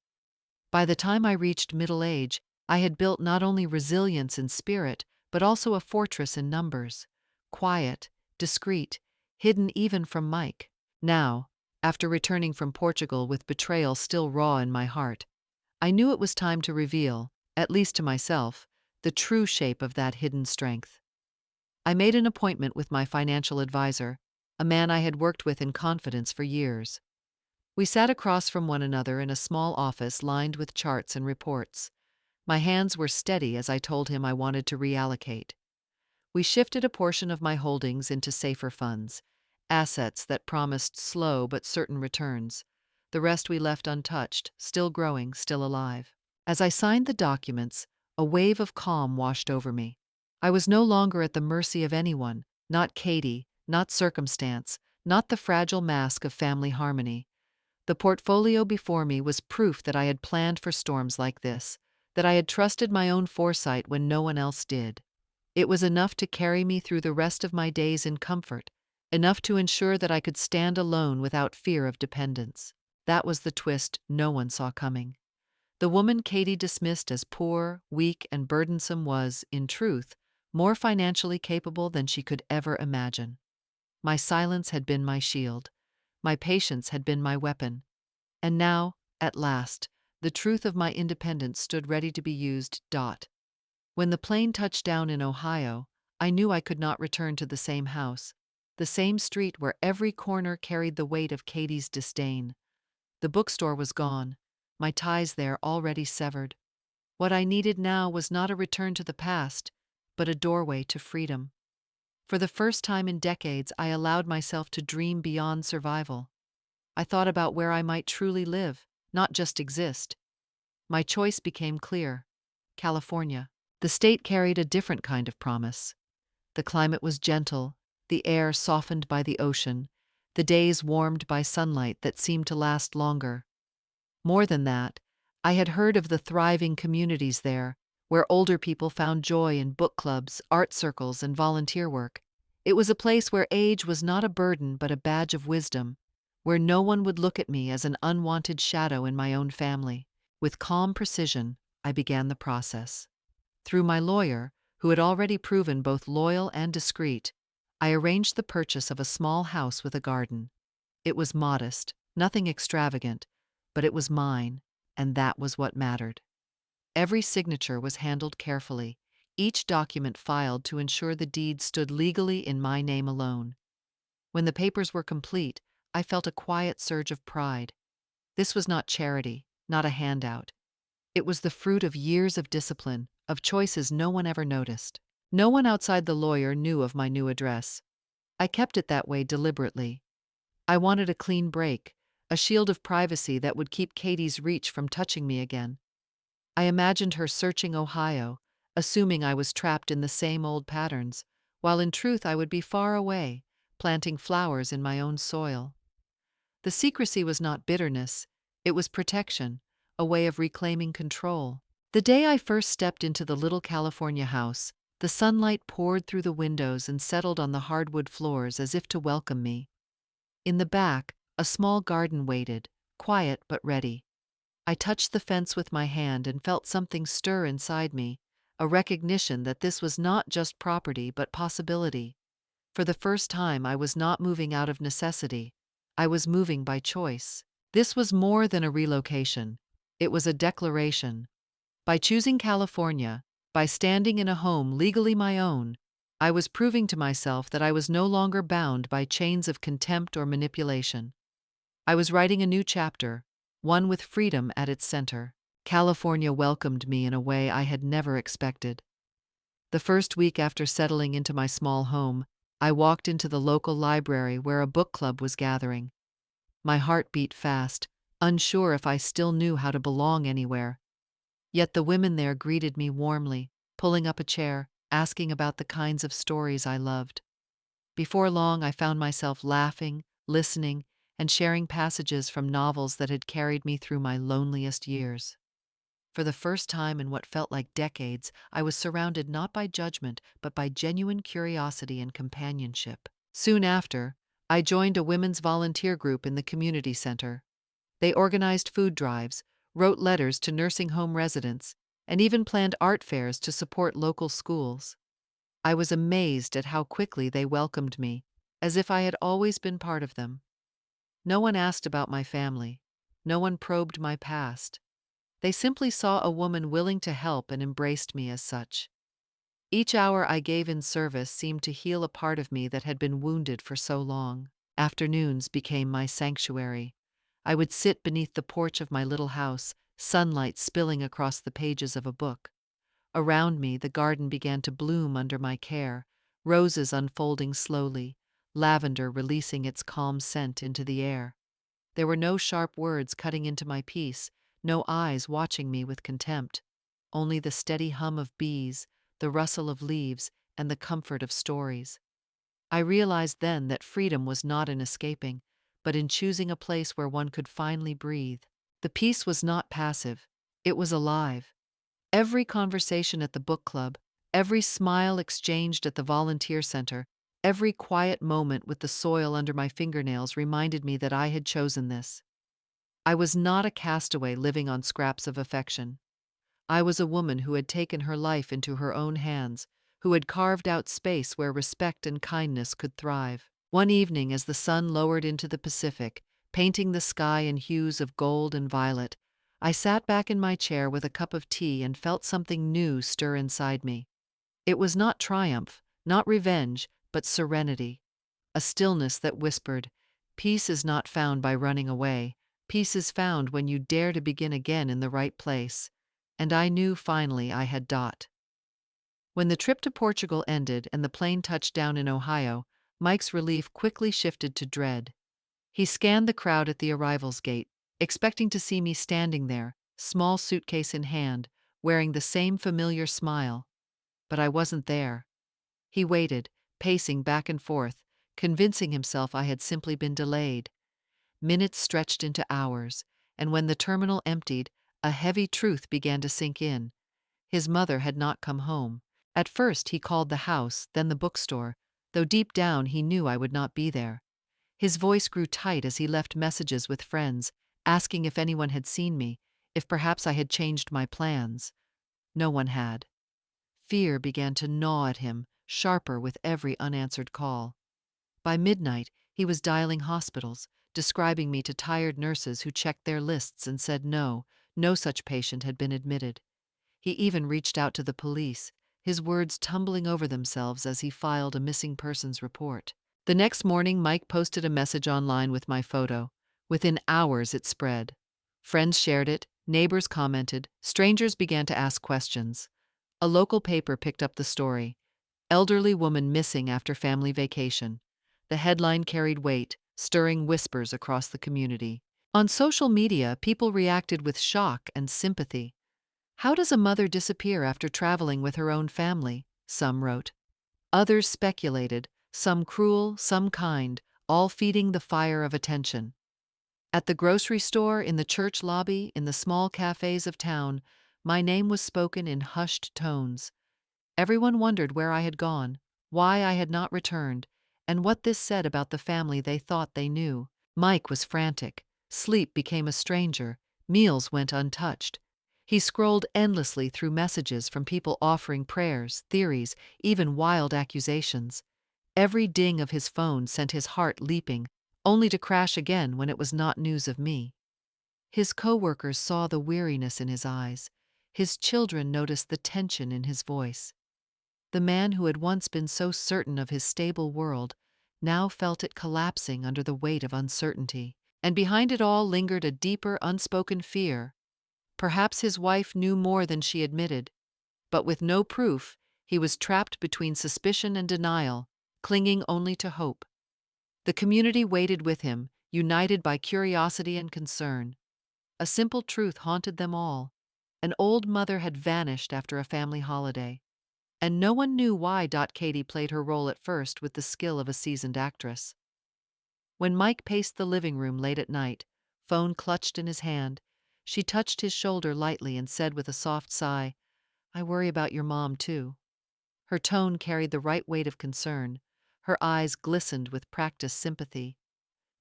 By the time I reached middle age, I had built not only resilience in spirit, but also a fortress in numbers. Quiet, discreet, hidden even from Mike. Now, after returning from Portugal with betrayal still raw in my heart, I knew it was time to reveal, at least to myself, the true shape of that hidden strength. I made an appointment with my financial advisor, a man I had worked with in confidence for years. We sat across from one another in a small office lined with charts and reports. My hands were steady as I told him I wanted to reallocate. We shifted a portion of my holdings into safer funds, assets that promised slow but certain returns. The rest we left untouched, still growing, still alive. As I signed the documents, a wave of calm washed over me. I was no longer at the mercy of anyone, not Katie, not circumstance, not the fragile mask of family harmony. The portfolio before me was proof that I had planned for storms like this, that I had trusted my own foresight when no one else did. It was enough to carry me through the rest of my days in comfort, enough to ensure that I could stand alone without fear of dependence. That was the twist no one saw coming. The woman Katie dismissed as poor, weak, and burdensome was, in truth, more financially capable than she could ever imagine. My silence had been my shield. My patience had been my weapon. And now, at last, the truth of my independence stood ready to be used. When the plane touched down in Ohio, I knew I could not return to the same house, the same street where every corner carried the weight of Katie's disdain. The bookstore was gone, my ties there already severed. What I needed now was not a return to the past, but a doorway to freedom. For the first time in decades, I allowed myself to dream beyond survival. I thought about where I might truly live, not just exist. My choice became clear: California. The state carried a different kind of promise. The climate was gentle, the air softened by the ocean, the days warmed by sunlight that seemed to last longer. More than that, I had heard of the thriving communities there, where older people found joy in book clubs, art circles, and volunteer work. It was a place where age was not a burden but a badge of wisdom, where no one would look at me as an unwanted shadow in my own family. With calm precision, I began the process. Through my lawyer, who had already proven both loyal and discreet, I arranged the purchase of a small house with a garden. It was modest, nothing extravagant, but it was mine, and that was what mattered. Every signature was handled carefully, each document filed to ensure the deed stood legally in my name alone. When the papers were complete, I felt a quiet surge of pride. This was not charity, not a handout. It was the fruit of years of discipline, of choices no one ever noticed. No one outside the lawyer knew of my new address. I kept it that way deliberately. I wanted a clean break, a shield of privacy that would keep Katie's reach from touching me again. I imagined her searching Ohio, assuming I was trapped in the same old patterns, while in truth I would be far away, planting flowers in my own soil. The secrecy was not bitterness, it was protection, a way of reclaiming control. The day I first stepped into the little California house, the sunlight poured through the windows and settled on the hardwood floors as if to welcome me. In the back, a small garden waited, quiet but ready. I touched the fence with my hand and felt something stir inside me, a recognition that this was not just property but possibility. For the first time, I was not moving out of necessity. I was moving by choice. This was more than a relocation. It was a declaration. By choosing California, by standing in a home legally my own, I was proving to myself that I was no longer bound by chains of contempt or manipulation. I was writing a new chapter, one with freedom at its center. California welcomed me in a way I had never expected. The first week after settling into my small home, I walked into the local library where a book club was gathering. My heart beat fast, unsure if I still knew how to belong anywhere. Yet the women there greeted me warmly, pulling up a chair, asking about the kinds of stories I loved. Before long, I found myself laughing, listening, and sharing passages from novels that had carried me through my loneliest years. For the first time in what felt like decades, I was surrounded not by judgment, but by genuine curiosity and companionship. Soon after, I joined a women's volunteer group in the community center. They organized food drives, wrote letters to nursing home residents, and even planned art fairs to support local schools. I was amazed at how quickly they welcomed me, as if I had always been part of them. No one asked about my family. No one probed my past. They simply saw a woman willing to help and embraced me as such. Each hour I gave in service seemed to heal a part of me that had been wounded for so long. Afternoons became my sanctuary. I would sit beneath the porch of my little house, sunlight spilling across the pages of a book. Around me, the garden began to bloom under my care, roses unfolding slowly, lavender releasing its calm scent into the air. There were no sharp words cutting into my peace, no eyes watching me with contempt. Only the steady hum of bees, the rustle of leaves, and the comfort of stories. I realized then that freedom was not in escaping, but in choosing a place where one could finally breathe. The peace was not passive, it was alive. Every conversation at the book club, every smile exchanged at the volunteer center, every quiet moment with the soil under my fingernails reminded me that I had chosen this. I was not a castaway living on scraps of affection. I was a woman who had taken her life into her own hands, who had carved out space where respect and kindness could thrive. One evening, as the sun lowered into the Pacific, painting the sky in hues of gold and violet, I sat back in my chair with a cup of tea and felt something new stir inside me. It was not triumph, not revenge, but serenity. A stillness that whispered, "Peace is not found by running away. Peace is found when you dare to begin again in the right place." And I knew finally I had dot. When the trip to Portugal ended and the plane touched down in Ohio, Mike's relief quickly shifted to dread. He scanned the crowd at the arrivals gate, expecting to see me standing there, small suitcase in hand, wearing the same familiar smile. But I wasn't there. He waited, pacing back and forth, convincing himself I had simply been delayed. Minutes stretched into hours, and when the terminal emptied, a heavy truth began to sink in. His mother had not come home. At first he called the house, then the bookstore, though deep down he knew I would not be there. His voice grew tight as he left messages with friends, asking if anyone had seen me, if perhaps I had changed my plans. No one had. Fear began to gnaw at him, sharper with every unanswered call. By midnight, he was dialing hospitals, describing me to tired nurses who checked their lists and said no such patient had been admitted. He even reached out to the police, his words tumbling over themselves as he filed a missing persons report. The next morning, Mike posted a message online with my photo. Within hours, it spread. Friends shared it, neighbors commented, strangers began to ask questions. A local paper picked up the story. Elderly woman missing after family vacation. The headline carried weight, stirring whispers across the community. On social media, people reacted with shock and sympathy. How does a mother disappear after traveling with her own family? Some wrote. Others speculated, some cruel, some kind, all feeding the fire of attention. At the grocery store, in the church lobby, in the small cafes of town, my name was spoken in hushed tones. Everyone wondered where I had gone, why I had not returned, and what this said about the family they thought they knew. Mike was frantic. Sleep became a stranger. Meals went untouched. He scrolled endlessly through messages from people offering prayers, theories, even wild accusations. Every ding of his phone sent his heart leaping, only to crash again when it was not news of me. His coworkers saw the weariness in his eyes. His children noticed the tension in his voice. The man who had once been so certain of his stable world now felt it collapsing under the weight of uncertainty. And behind it all lingered a deeper, unspoken fear. Perhaps his wife knew more than she admitted, but with no proof, he was trapped between suspicion and denial, clinging only to hope. The community waited with him, united by curiosity and concern. A simple truth haunted them all. An old mother had vanished after a family holiday. And no one knew why. Katie played her role at first with the skill of a seasoned actress. When Mike paced the living room late at night, phone clutched in his hand, she touched his shoulder lightly and said with a soft sigh, "I worry about your mom, too." Her tone carried the right weight of concern. Her eyes glistened with practiced sympathy.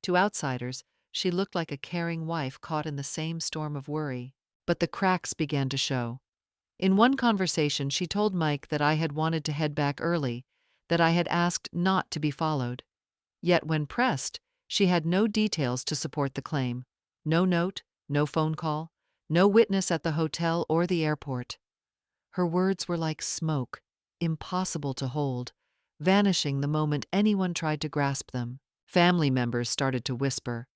To outsiders, she looked like a caring wife caught in the same storm of worry. But the cracks began to show. In one conversation, she told Mike that I had wanted to head back early, that I had asked not to be followed. Yet when pressed, she had no details to support the claim. No note, no phone call, no witness at the hotel or the airport. Her words were like smoke, impossible to hold, vanishing the moment anyone tried to grasp them. Family members started to whisper.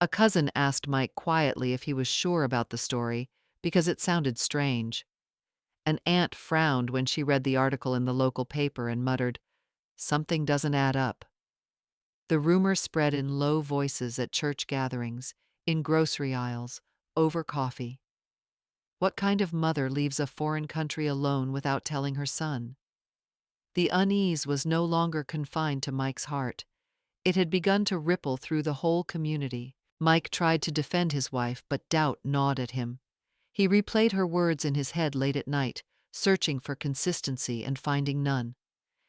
A cousin asked Mike quietly if he was sure about the story, because it sounded strange. An aunt frowned when she read the article in the local paper and muttered, "Something doesn't add up." The rumor spread in low voices at church gatherings, in grocery aisles, over coffee. What kind of mother leaves a foreign country alone without telling her son? The unease was no longer confined to Mike's heart. It had begun to ripple through the whole community. Mike tried to defend his wife, but doubt gnawed at him. He replayed her words in his head late at night, searching for consistency and finding none.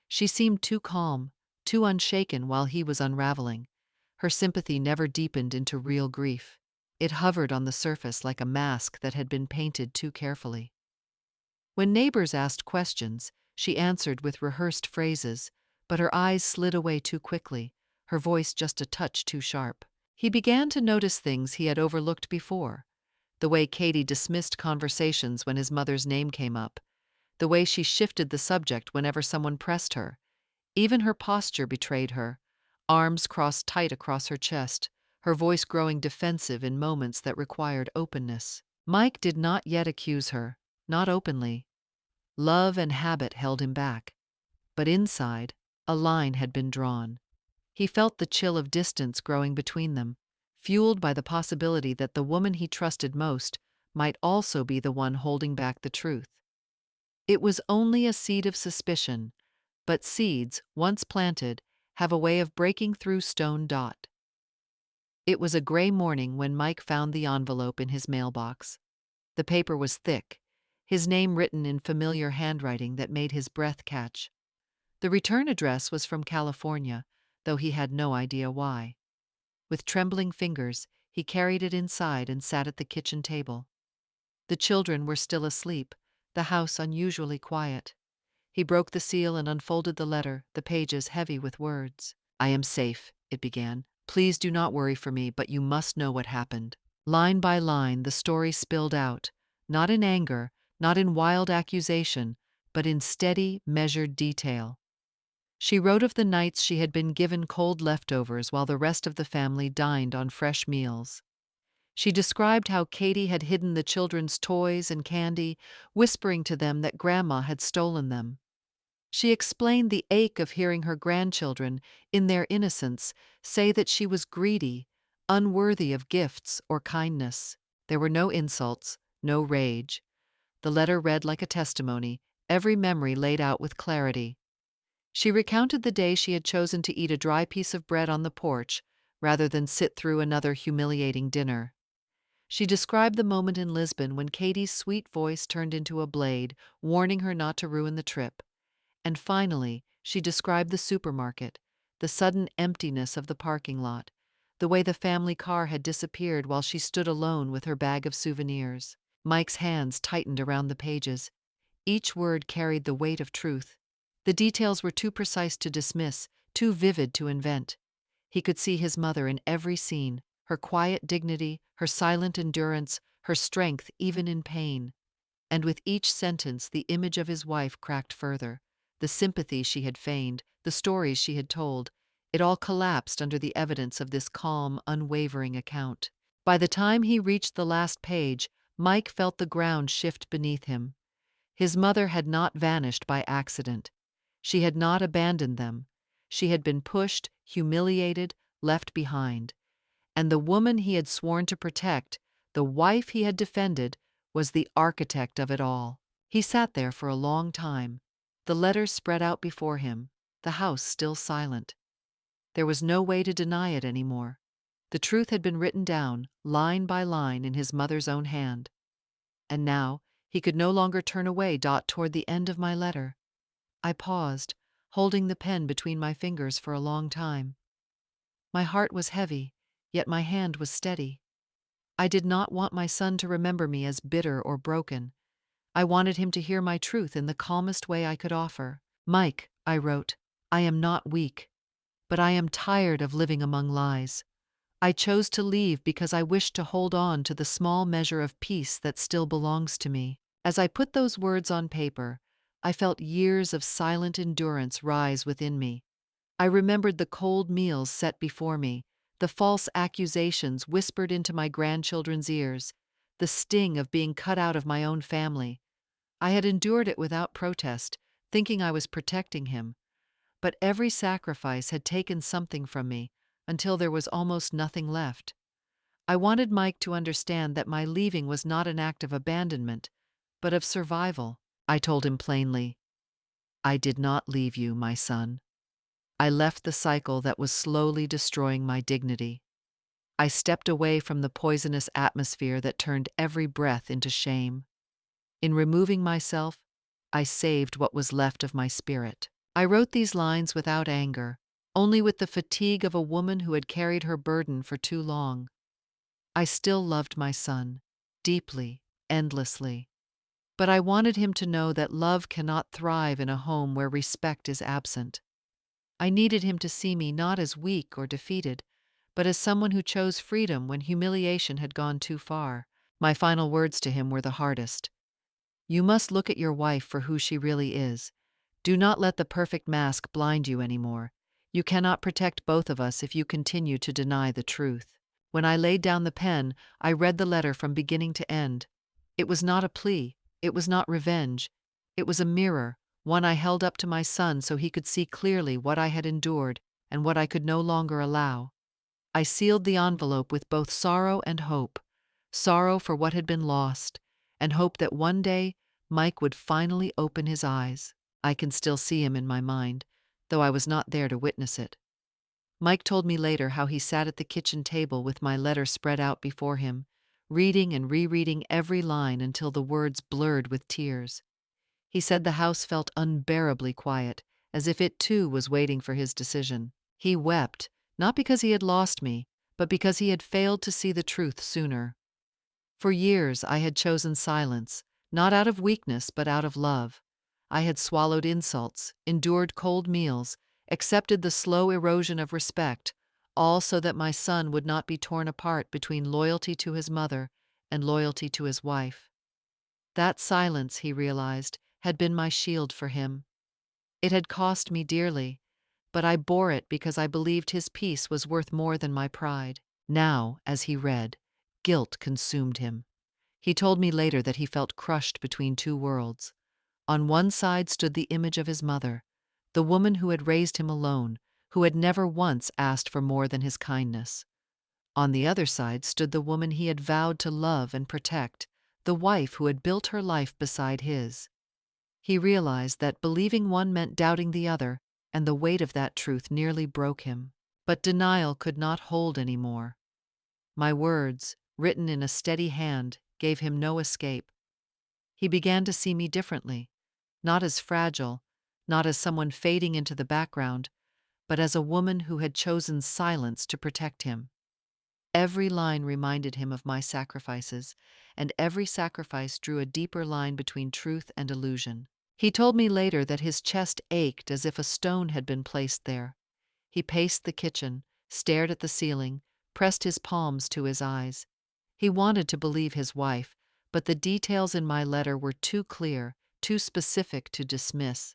She seemed too calm, too unshaken while he was unraveling. Her sympathy never deepened into real grief. It hovered on the surface like a mask that had been painted too carefully. When neighbors asked questions, she answered with rehearsed phrases, but her eyes slid away too quickly, her voice just a touch too sharp. He began to notice things he had overlooked before. The way Katie dismissed conversations when his mother's name came up. The way she shifted the subject whenever someone pressed her. Even her posture betrayed her, arms crossed tight across her chest, her voice growing defensive in moments that required openness. Mike did not yet accuse her, not openly. Love and habit held him back. But inside, a line had been drawn. He felt the chill of distance growing between them, fueled by the possibility that the woman he trusted most might also be the one holding back the truth. It was only a seed of suspicion, but seeds, once planted, have a way of breaking through stone. It was a gray morning when Mike found the envelope in his mailbox. The paper was thick, his name written in familiar handwriting that made his breath catch. The return address was from California, though he had no idea why. With trembling fingers, he carried it inside and sat at the kitchen table. The children were still asleep, the house unusually quiet. He broke the seal and unfolded the letter, the pages heavy with words. "I am safe," it began. "Please do not worry for me, but you must know what happened." Line by line, the story spilled out, not in anger, not in wild accusation, but in steady, measured detail. She wrote of the nights she had been given cold leftovers while the rest of the family dined on fresh meals. She described how Katie had hidden the children's toys and candy, whispering to them that Grandma had stolen them. She explained the ache of hearing her grandchildren, in their innocence, say that she was greedy, unworthy of gifts or kindness. There were no insults, no rage. The letter read like a testimony, every memory laid out with clarity. She recounted the day she had chosen to eat a dry piece of bread on the porch rather than sit through another humiliating dinner. She described the moment in Lisbon when Katie's sweet voice turned into a blade, warning her not to ruin the trip. And finally, she described the supermarket, the sudden emptiness of the parking lot, the way the family car had disappeared while she stood alone with her bag of souvenirs. Mike's hands tightened around the pages. Each word carried the weight of truth. The details were too precise to dismiss, too vivid to invent. He could see his mother in every scene, her quiet dignity, her silent endurance, her strength even in pain. And with each sentence, the image of his wife cracked further. The sympathy she had feigned, the stories she had told, it all collapsed under the evidence of this calm, unwavering account. By the time he reached the last page, Mike felt the ground shift beneath him. His mother had not vanished by accident. She had not abandoned them. She had been pushed, humiliated, left behind. And the woman he had sworn to protect, the wife he had defended, was the architect of it all. He sat there for a long time, the letters spread out before him, the house still silent. There was no way to deny it anymore. The truth had been written down, line by line, in his mother's own hand. And now, he could no longer turn away. Toward the end of my letter, I paused, holding the pen between my fingers for a long time. My heart was heavy, yet my hand was steady. I did not want my son to remember me as bitter or broken. I wanted him to hear my truth in the calmest way I could offer. Mike, I wrote, I am not weak, but I am tired of living among lies. I chose to leave because I wished to hold on to the small measure of peace that still belongs to me. As I put those words on paper, I felt years of silent endurance rise within me. I remembered the cold meals set before me, the false accusations whispered into my grandchildren's ears, the sting of being cut out of my own family. I had endured it without protest, thinking I was protecting him. But every sacrifice had taken something from me, until there was almost nothing left. I wanted Mike to understand that my leaving was not an act of abandonment, but of survival. I told him plainly, I did not leave you, my son. I left the cycle that was slowly destroying my dignity. I stepped away from the poisonous atmosphere that turned every breath into shame. In removing myself, I saved what was left of my spirit. I wrote these lines without anger, only with the fatigue of a woman who had carried her burden for too long. I still loved my son, deeply, endlessly. But I wanted him to know that love cannot thrive in a home where respect is absent. I needed him to see me not as weak or defeated, but as someone who chose freedom when humiliation had gone too far. My final words to him were the hardest. You must look at your wife for who she really is. Do not let the perfect mask blind you anymore. You cannot protect both of us if you continue to deny the truth. When I laid down the pen, I read the letter from beginning to end. It was not a plea. It was not revenge. It was a mirror, one I held up to my son so he could see clearly what I had endured and what I could no longer allow. I sealed the envelope with both sorrow and hope. Sorrow for what had been lost, and hope that one day Mike would finally open his eyes. I can still see him in my mind, though I was not there to witness it. Mike told me later how he sat at the kitchen table with my letter spread out before him, reading and rereading every line until the words blurred with tears. He said the house felt unbearably quiet, as if it too was waiting for his decision. He wept, not because he had lost me, but because he had failed to see the truth sooner. For years I had chosen silence, not out of weakness but out of love. I had swallowed insults, endured cold meals, accepted the slow erosion of respect, all so that my son would not be torn apart between loyalty to his mother and loyalty to his wife. That silence, he realized, had been my shield for him. It had cost me dearly, but I bore it because I believed his peace was worth more than my pride. Now, as he read, guilt consumed him. He told me later that he felt crushed between two worlds. On one side stood the image of his mother, the woman who had raised him alone, who had never once asked for more than his kindness. On the other side stood the woman he had vowed to love and protect, the wife who had built her life beside his. He realized that believing one meant doubting the other, and the weight of that truth nearly broke him. But denial could not hold any more. My words, written in a steady hand, gave him no escape. He began to see me differently, not as fragile, not as someone fading into the background, but as a woman who had chosen silence to protect him. Every line reminded him of my sacrifices, and every sacrifice drew a deeper line between truth and illusion. He told me later that his chest ached as if a stone had been placed there. He paced the kitchen, stared at the ceiling, pressed his palms to his eyes. He wanted to believe his wife, but the details in my letter were too clear, too specific to dismiss.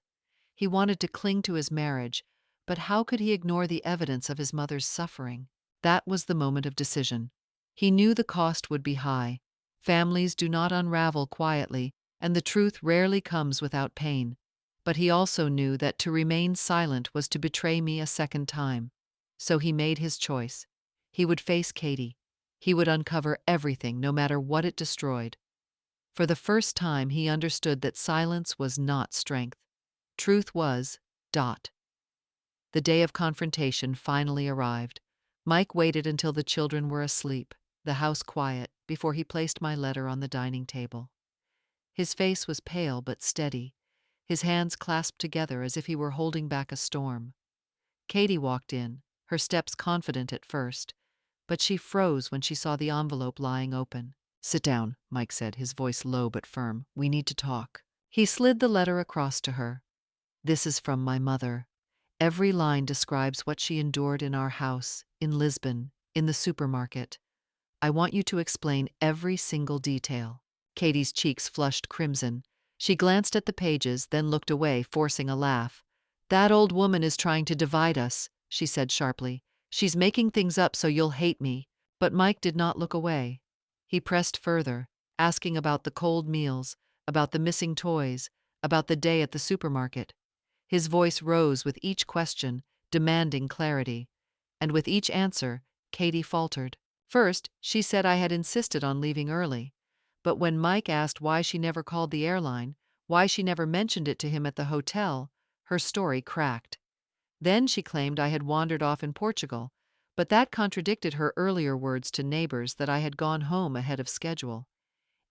He wanted to cling to his marriage, but how could he ignore the evidence of his mother's suffering? That was the moment of decision. He knew the cost would be high. Families do not unravel quietly, and the truth rarely comes without pain. But he also knew that to remain silent was to betray me a second time. So he made his choice. He would face Katie. He would uncover everything, no matter what it destroyed. For the first time, he understood that silence was not strength. Truth was. Dot. The day of confrontation finally arrived. Mike waited until the children were asleep, the house quiet, before he placed my letter on the dining table. His face was pale but steady, his hands clasped together as if he were holding back a storm. Katie walked in, her steps confident at first, but she froze when she saw the envelope lying open. "Sit down," Mike said, his voice low but firm. "We need to talk." He slid the letter across to her. "This is from my mother. Every line describes what she endured in our house, in Lisbon, in the supermarket. I want you to explain every single detail." Katie's cheeks flushed crimson. She glanced at the pages, then looked away, forcing a laugh. "That old woman is trying to divide us," she said sharply. "She's making things up so you'll hate me." But Mike did not look away. He pressed further, asking about the cold meals, about the missing toys, about the day at the supermarket. His voice rose with each question, demanding clarity. And with each answer, Katie faltered. First, she said I had insisted on leaving early. But when Mike asked why she never called the airline, why she never mentioned it to him at the hotel, her story cracked. Then she claimed I had wandered off in Portugal, but that contradicted her earlier words to neighbors that I had gone home ahead of schedule.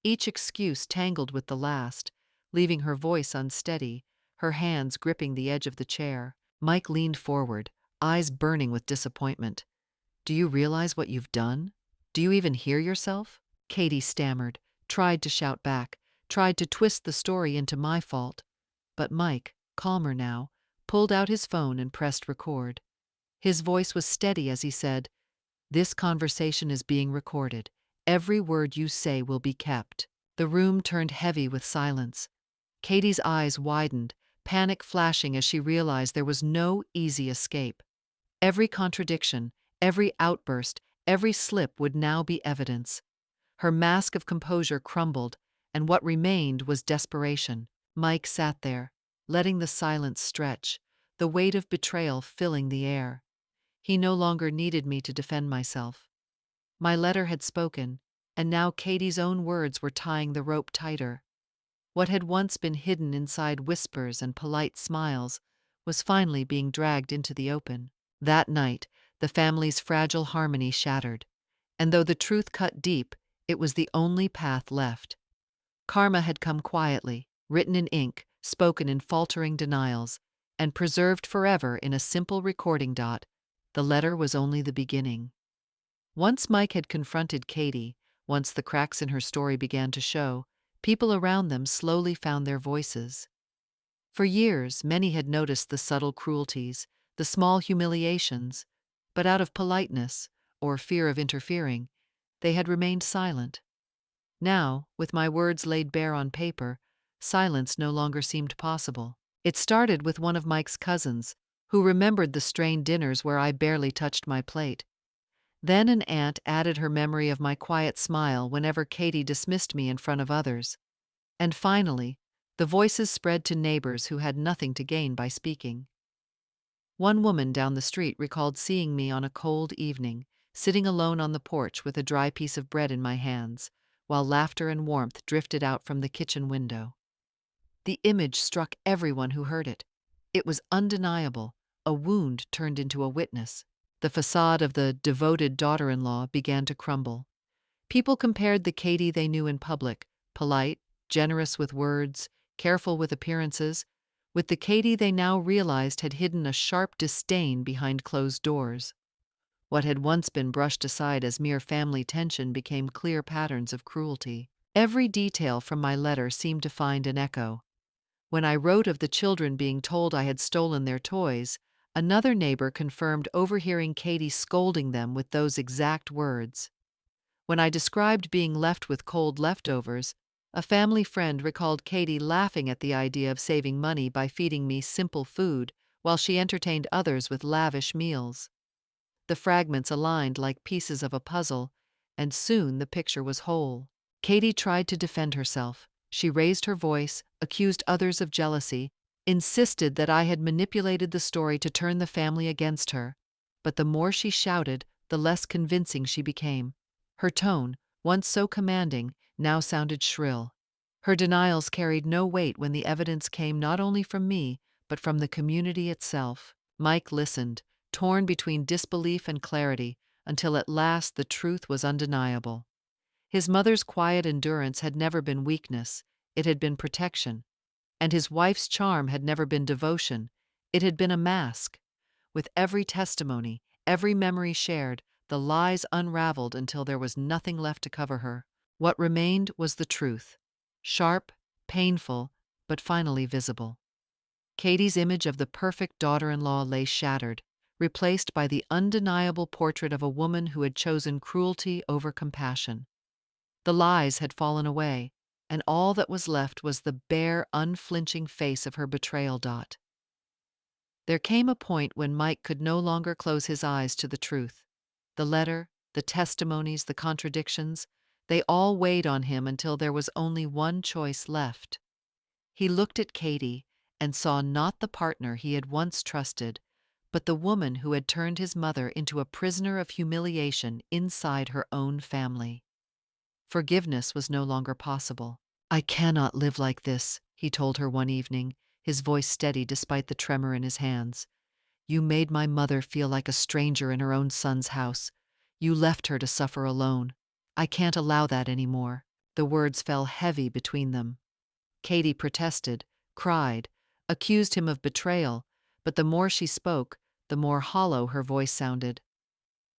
Each excuse tangled with the last, leaving her voice unsteady, her hands gripping the edge of the chair. Mike leaned forward, eyes burning with disappointment. "Do you realize what you've done? Do you even hear yourself?" Katie stammered, tried to shout back, tried to twist the story into my fault. But Mike, calmer now, pulled out his phone and pressed record. His voice was steady as he said, "This conversation is being recorded. Every word you say will be kept." The room turned heavy with silence. Katie's eyes widened, panic flashing as she realized there was no easy escape. Every contradiction, every outburst, every slip would now be evidence. Her mask of composure crumbled, and what remained was desperation. Mike sat there, letting the silence stretch, the weight of betrayal filling the air. He no longer needed me to defend myself. My letter had spoken, and now Katie's own words were tying the rope tighter. What had once been hidden inside whispers and polite smiles was finally being dragged into the open. That night, the family's fragile harmony shattered, and though the truth cut deep, it was the only path left. Karma had come quietly, written in ink, spoken in faltering denials, and preserved forever in a simple recording dot. The letter was only the beginning. Once Mike had confronted Katie, once the cracks in her story began to show, people around them slowly found their voices. For years, many had noticed the subtle cruelties, the small humiliations, but out of politeness, or fear of interfering, they had remained silent. Now, with my words laid bare on paper, silence no longer seemed possible. It started with one of Mike's cousins, who remembered the strained dinners where I barely touched my plate. Then an aunt added her memory of my quiet smile whenever Katie dismissed me in front of others. And finally, the voices spread to neighbors who had nothing to gain by speaking. One woman down the street recalled seeing me on a cold evening, sitting alone on the porch with a dry piece of bread in my hands, while laughter and warmth drifted out from the kitchen window. The image struck everyone who heard it. It was undeniable, a wound turned into a witness. The facade of the devoted daughter-in-law began to crumble. People compared the Katie they knew in public, polite, generous with words, careful with appearances, with the Katie they now realized had hidden a sharp disdain behind closed doors. What had once been brushed aside as mere family tension became clear patterns of cruelty. Every detail from my letter seemed to find an echo. When I wrote of the children being told I had stolen their toys, another neighbor confirmed overhearing Katie scolding them with those exact words. When I described being left with cold leftovers, a family friend recalled Katie laughing at the idea of saving money by feeding me simple food while she entertained others with lavish meals. The fragments aligned like pieces of a puzzle, and soon the picture was whole. Katie tried to defend herself. She raised her voice, accused others of jealousy, insisted that I had manipulated the story to turn the family against her. But the more she shouted, the less convincing she became. Her tone, once so commanding, now sounded shrill. Her denials carried no weight when the evidence came not only from me, but from the community itself. Mike listened, torn between disbelief and clarity, until at last the truth was undeniable. His mother's quiet endurance had never been weakness, it had been protection. And his wife's charm had never been devotion, it had been a mask. With every testimony, every memory shared, the lies unraveled until there was nothing left to cover her. What remained was the truth, sharp, painful, but finally visible. Katie's image of the perfect daughter-in-law lay shattered, replaced by the undeniable portrait of a woman who had chosen cruelty over compassion. The lies had fallen away, and all that was left was the bare, unflinching face of her betrayal. There came a point when Mike could no longer close his eyes to the truth. The letter, the testimonies, the contradictions, they all weighed on him until there was only one choice left. He looked at Katie and saw not the partner he had once trusted, but the woman who had turned his mother into a prisoner of humiliation inside her own family. Forgiveness was no longer possible. "I cannot live like this," he told her one evening, his voice steady despite the tremor in his hands. "You made my mother feel like a stranger in her own son's house. You left her to suffer alone. I can't allow that anymore." The words fell heavy between them. Katie protested, cried, accused him of betrayal, but the more she spoke, the more hollow her voice sounded.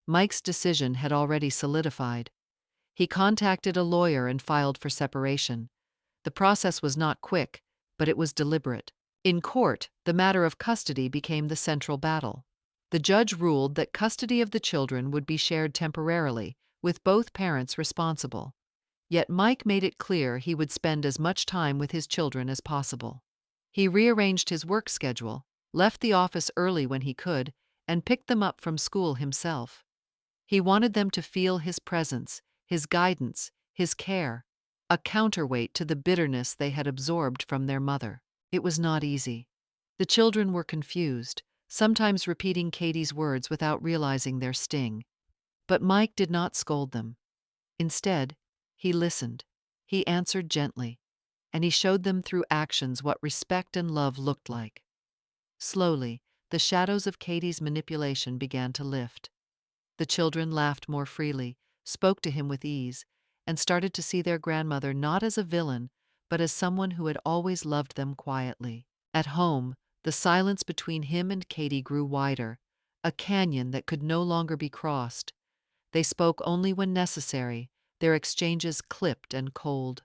Mike's decision had already solidified. He contacted a lawyer and filed for separation. The process was not quick, but it was deliberate. In court, the matter of custody became the central battle. The judge ruled that custody of the children would be shared temporarily, with both parents responsible. Yet Mike made it clear he would spend as much time with his children as possible. He rearranged his work schedule, left the office early when he could, and picked them up from school himself. He wanted them to feel his presence, his guidance, his care, a counterweight to the bitterness they had absorbed from their mother. It was not easy. The children were confused, sometimes repeating Katie's words without realizing their sting. But Mike did not scold them. Instead, he listened, he answered gently, and he showed them through actions what respect and love looked like. Slowly, the shadows of Katie's manipulation began to lift. The children laughed more freely, spoke to him with ease, and started to see their grandmother not as a villain, but as someone who had always loved them quietly. At home, the silence between him and Katie grew wider, a canyon that could no longer be crossed. They spoke only when necessary, their exchanges clipped and cold.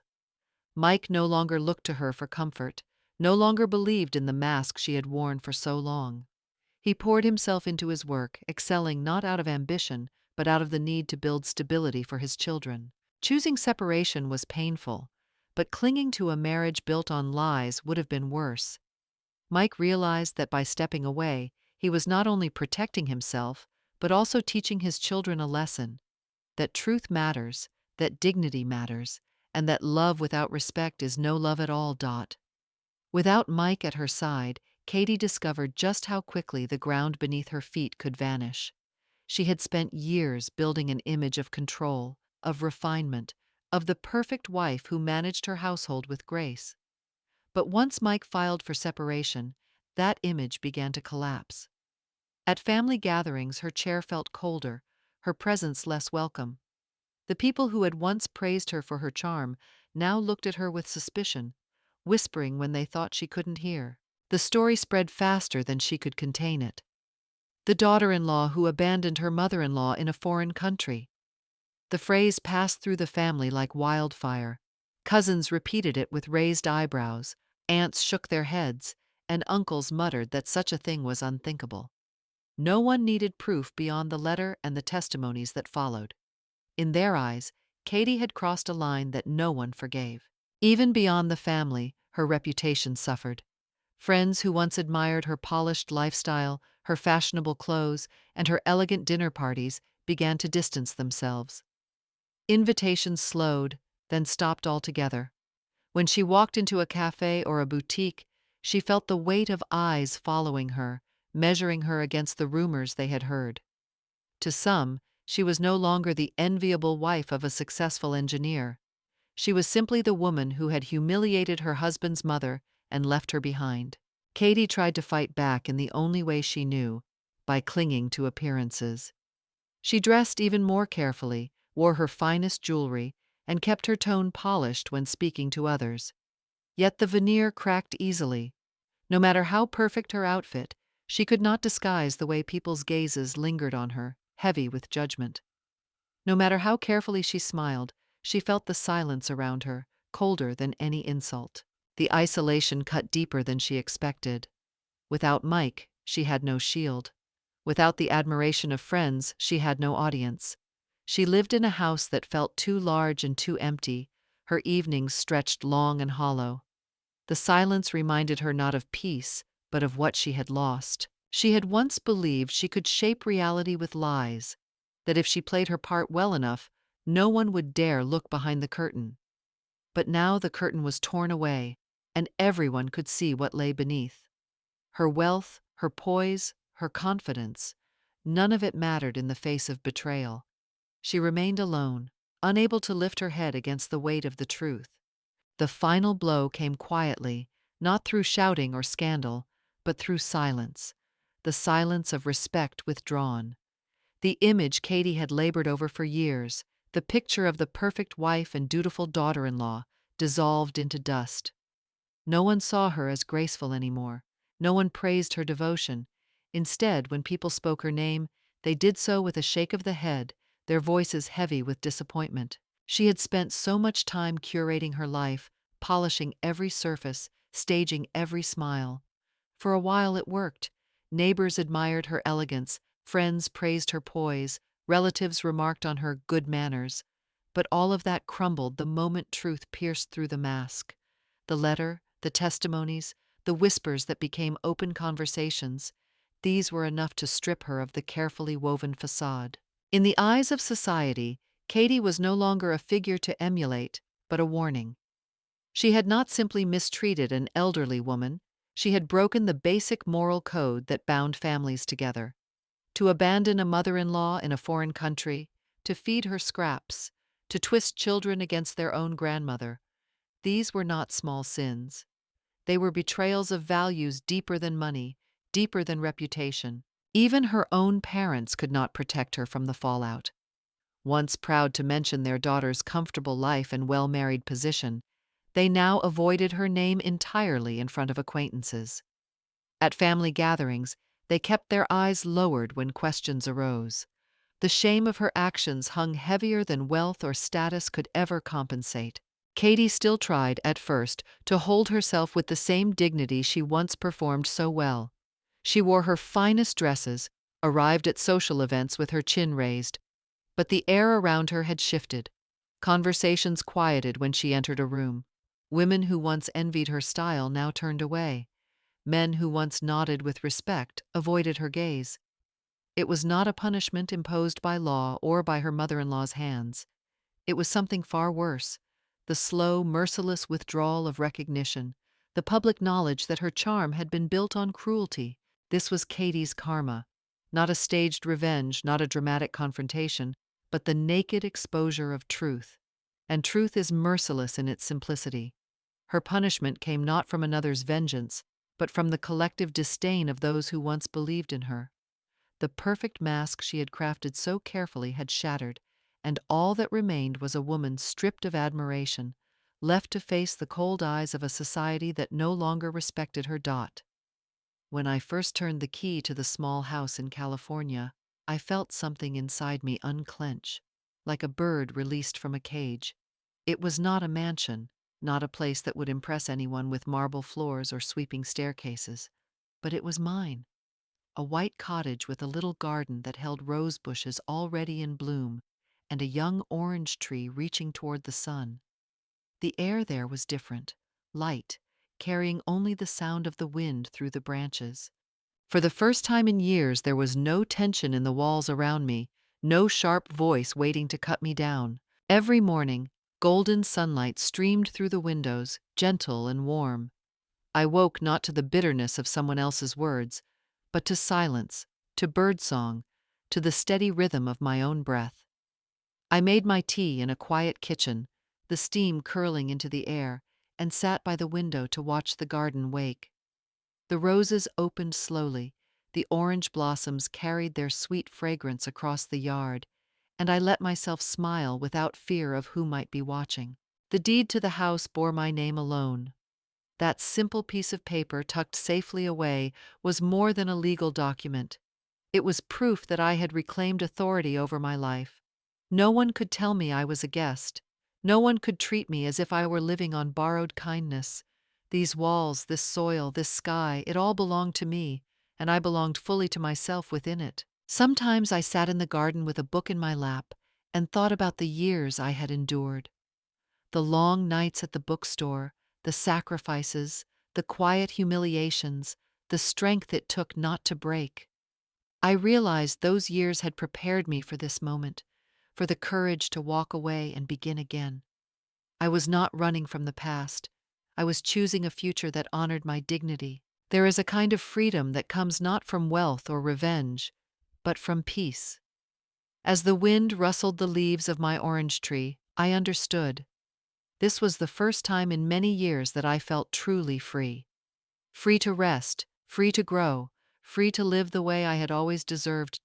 Mike no longer looked to her for comfort, no longer believed in the mask she had worn for so long. He poured himself into his work, excelling not out of ambition, but out of the need to build stability for his children. Choosing separation was painful, but clinging to a marriage built on lies would have been worse. Mike realized that by stepping away, he was not only protecting himself, but also teaching his children a lesson: that truth matters, that dignity matters, and that love without respect is no love at all. Without Mike at her side, Katie discovered just how quickly the ground beneath her feet could vanish. She had spent years building an image of control, of refinement, of the perfect wife who managed her household with grace. But once Mike filed for separation, that image began to collapse. At family gatherings, her chair felt colder, her presence less welcome. The people who had once praised her for her charm now looked at her with suspicion, whispering when they thought she couldn't hear. The story spread faster than she could contain it. The daughter-in-law who abandoned her mother-in-law in a foreign country. The phrase passed through the family like wildfire. Cousins repeated it with raised eyebrows, aunts shook their heads, and uncles muttered that such a thing was unthinkable. No one needed proof beyond the letter and the testimonies that followed. In their eyes, Katie had crossed a line that no one forgave. Even beyond the family, her reputation suffered. Friends who once admired her polished lifestyle, her fashionable clothes, and her elegant dinner parties began to distance themselves. Invitations slowed, then stopped altogether. When she walked into a cafe or a boutique, she felt the weight of eyes following her, measuring her against the rumors they had heard. To some, she was no longer the enviable wife of a successful engineer. She was simply the woman who had humiliated her husband's mother and left her behind. Katie tried to fight back in the only way she knew, by clinging to appearances. She dressed even more carefully, wore her finest jewelry, and kept her tone polished when speaking to others. Yet the veneer cracked easily. No matter how perfect her outfit, she could not disguise the way people's gazes lingered on her, heavy with judgment. No matter how carefully she smiled, she felt the silence around her, colder than any insult. The isolation cut deeper than she expected. Without Mike, she had no shield. Without the admiration of friends, she had no audience. She lived in a house that felt too large and too empty, her evenings stretched long and hollow. The silence reminded her not of peace, but of what she had lost. She had once believed she could shape reality with lies, that if she played her part well enough, no one would dare look behind the curtain. But now the curtain was torn away, and everyone could see what lay beneath. Her wealth, her poise, her confidence, none of it mattered in the face of betrayal. She remained alone, unable to lift her head against the weight of the truth. The final blow came quietly, not through shouting or scandal, but through silence, the silence of respect withdrawn. The image Katie had labored over for years, the picture of the perfect wife and dutiful daughter-in-law, dissolved into dust. No one saw her as graceful anymore. No one praised her devotion. Instead, when people spoke her name, they did so with a shake of the head, their voices heavy with disappointment. She had spent so much time curating her life, polishing every surface, staging every smile. For a while it worked. Neighbors admired her elegance, friends praised her poise, relatives remarked on her good manners. But all of that crumbled the moment truth pierced through the mask. The letter, the testimonies, the whispers that became open conversations, these were enough to strip her of the carefully woven facade. In the eyes of society, Katie was no longer a figure to emulate, but a warning. She had not simply mistreated an elderly woman, she had broken the basic moral code that bound families together. To abandon a mother-in-law in a foreign country, to feed her scraps, to twist children against their own grandmother, these were not small sins. They were betrayals of values deeper than money, deeper than reputation. Even her own parents could not protect her from the fallout. Once proud to mention their daughter's comfortable life and well-married position, they now avoided her name entirely in front of acquaintances. At family gatherings, they kept their eyes lowered when questions arose. The shame of her actions hung heavier than wealth or status could ever compensate. Katie still tried, at first, to hold herself with the same dignity she once performed so well. She wore her finest dresses, arrived at social events with her chin raised. But the air around her had shifted. Conversations quieted when she entered a room. Women who once envied her style now turned away. Men who once nodded with respect avoided her gaze. It was not a punishment imposed by law or by her mother-in-law's hands. It was something far worse, the slow, merciless withdrawal of recognition, the public knowledge that her charm had been built on cruelty. This was Katie's karma. Not a staged revenge, not a dramatic confrontation, but the naked exposure of truth. And truth is merciless in its simplicity. Her punishment came not from another's vengeance, but from the collective disdain of those who once believed in her. The perfect mask she had crafted so carefully had shattered, and all that remained was a woman stripped of admiration, left to face the cold eyes of a society that no longer respected her. When I first turned the key to the small house in California, I felt something inside me unclench, like a bird released from a cage. It was not a mansion, not a place that would impress anyone with marble floors or sweeping staircases, but it was mine. A white cottage with a little garden that held rose bushes already in bloom and a young orange tree reaching toward the sun. The air there was different, light, carrying only the sound of the wind through the branches. For the first time in years, there was no tension in the walls around me, no sharp voice waiting to cut me down. Every morning, golden sunlight streamed through the windows, gentle and warm. I woke not to the bitterness of someone else's words, but to silence, to birdsong, to the steady rhythm of my own breath. I made my tea in a quiet kitchen, the steam curling into the air, and sat by the window to watch the garden wake. The roses opened slowly, the orange blossoms carried their sweet fragrance across the yard, and I let myself smile without fear of who might be watching. The deed to the house bore my name alone. That simple piece of paper tucked safely away was more than a legal document. It was proof that I had reclaimed authority over my life. No one could tell me I was a guest. No one could treat me as if I were living on borrowed kindness. These walls, this soil, this sky, it all belonged to me, and I belonged fully to myself within it. Sometimes I sat in the garden with a book in my lap and thought about the years I had endured. The long nights at the bookstore, the sacrifices, the quiet humiliations, the strength it took not to break. I realized those years had prepared me for this moment, for the courage to walk away and begin again. I was not running from the past. I was choosing a future that honored my dignity. There is a kind of freedom that comes not from wealth or revenge, but from peace. As the wind rustled the leaves of my orange tree, I understood. This was the first time in many years that I felt truly free. Free to rest, free to grow, free to live the way I had always deserved.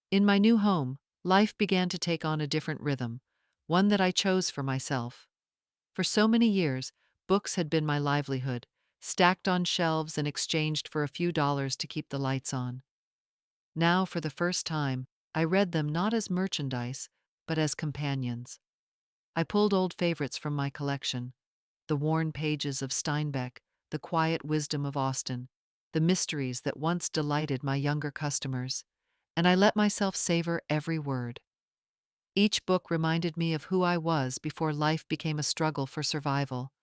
In my new home, life began to take on a different rhythm, one that I chose for myself. For so many years, books had been my livelihood, stacked on shelves and exchanged for a few dollars to keep the lights on. Now, for the first time, I read them not as merchandise, but as companions. I pulled old favorites from my collection, the worn pages of Steinbeck, the quiet wisdom of Austen, the mysteries that once delighted my younger customers, and I let myself savor every word. Each book reminded me of who I was before life became a struggle for survival,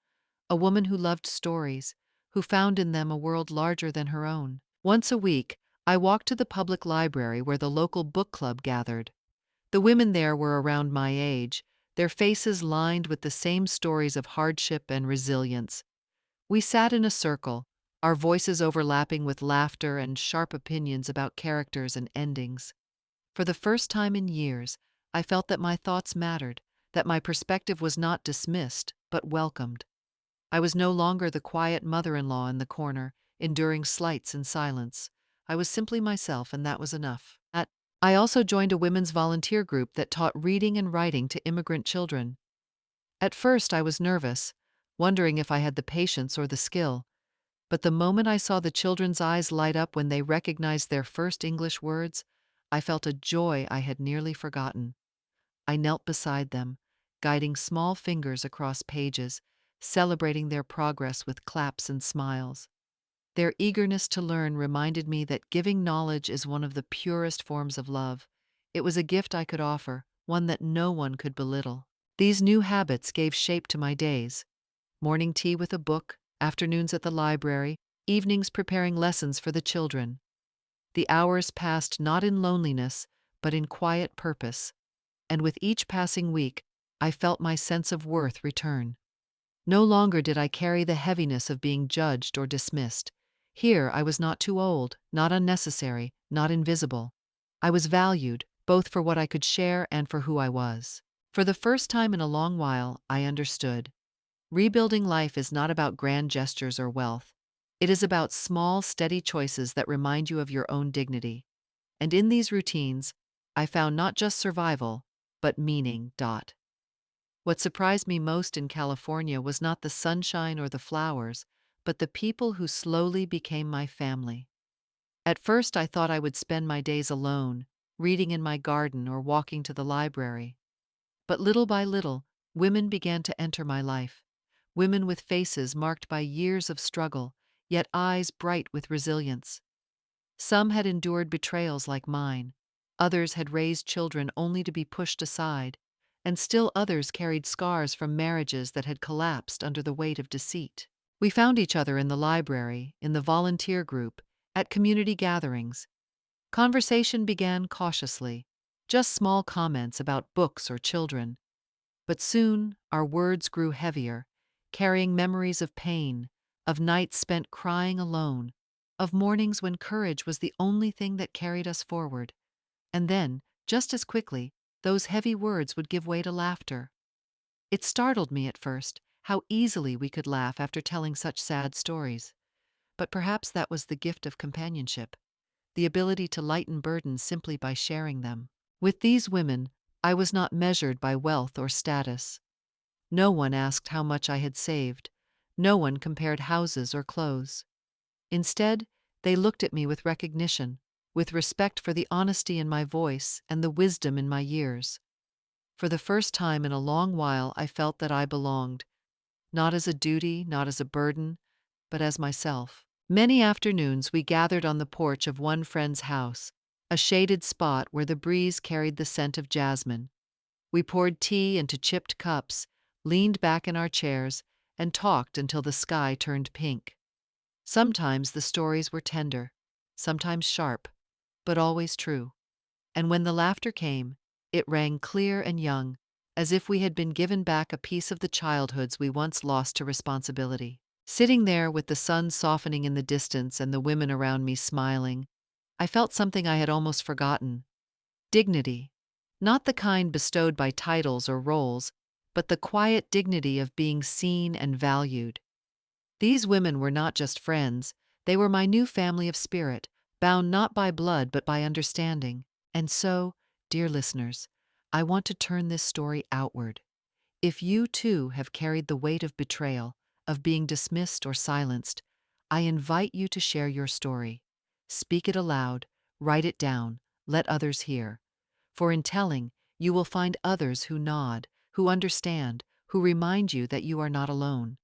a woman who loved stories, who found in them a world larger than her own. Once a week, I walked to the public library where the local book club gathered. The women there were around my age, their faces lined with the same stories of hardship and resilience. We sat in a circle, our voices overlapping with laughter and sharp opinions about characters and endings. For the first time in years, I felt that my thoughts mattered, that my perspective was not dismissed, but welcomed. I was no longer the quiet mother-in-law in the corner, enduring slights in silence. I was simply myself, and that was enough. I also joined a women's volunteer group that taught reading and writing to immigrant children. At first, I was nervous, wondering if I had the patience or the skill. But the moment I saw the children's eyes light up when they recognized their first English words, I felt a joy I had nearly forgotten. I knelt beside them, guiding small fingers across pages, celebrating their progress with claps and smiles. Their eagerness to learn reminded me that giving knowledge is one of the purest forms of love. It was a gift I could offer, one that no one could belittle. These new habits gave shape to my days. Morning tea with a book, afternoons at the library, evenings preparing lessons for the children. The hours passed not in loneliness, but in quiet purpose, and with each passing week, I felt my sense of worth return. No longer did I carry the heaviness of being judged or dismissed. Here I was not too old, not unnecessary, not invisible. I was valued, both for what I could share and for who I was. For the first time in a long while, I understood. Rebuilding life is not about grand gestures or wealth. It is about small, steady choices that remind you of your own dignity. And in these routines, I found not just survival, but meaning. What surprised me most in California was not the sunshine or the flowers, but the people who slowly became my family. At first, I thought I would spend my days alone, reading in my garden or walking to the library. But little by little, women began to enter my life. Women with faces marked by years of struggle, yet eyes bright with resilience. Some had endured betrayals like mine, others had raised children only to be pushed aside, and still others carried scars from marriages that had collapsed under the weight of deceit. We found each other in the library, in the volunteer group, at community gatherings. Conversation began cautiously, just small comments about books or children. But soon our words grew heavier, carrying memories of pain, of nights spent crying alone, of mornings when courage was the only thing that carried us forward. And then, just as quickly, those heavy words would give way to laughter. It startled me at first, how easily we could laugh after telling such sad stories. But perhaps that was the gift of companionship, the ability to lighten burdens simply by sharing them. With these women, I was not measured by wealth or status. No one asked how much I had saved. No one compared houses or clothes. Instead, they looked at me with recognition, with respect for the honesty in my voice and the wisdom in my years. For the first time in a long while, I felt that I belonged, not as a duty, not as a burden, but as myself. Many afternoons we gathered on the porch of one friend's house, a shaded spot where the breeze carried the scent of jasmine. We poured tea into chipped cups, leaned back in our chairs, and talked until the sky turned pink. Sometimes the stories were tender, sometimes sharp, but always true. And when the laughter came, it rang clear and young, as if we had been given back a piece of the childhoods we once lost to responsibility. Sitting there with the sun softening in the distance and the women around me smiling, I felt something I had almost forgotten: dignity. Not the kind bestowed by titles or roles, but the quiet dignity of being seen and valued. These women were not just friends, they were my new family of spirit, bound not by blood but by understanding. And so, dear listeners, I want to turn this story outward. If you too have carried the weight of betrayal, of being dismissed or silenced, I invite you to share your story. Speak it aloud, write it down, let others hear. For in telling, you will find others who nod, who understand, who remind you that you are not alone.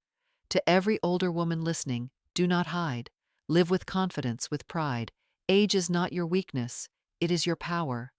To every older woman listening, do not hide. Live with confidence, with pride. Age is not your weakness, it is your power.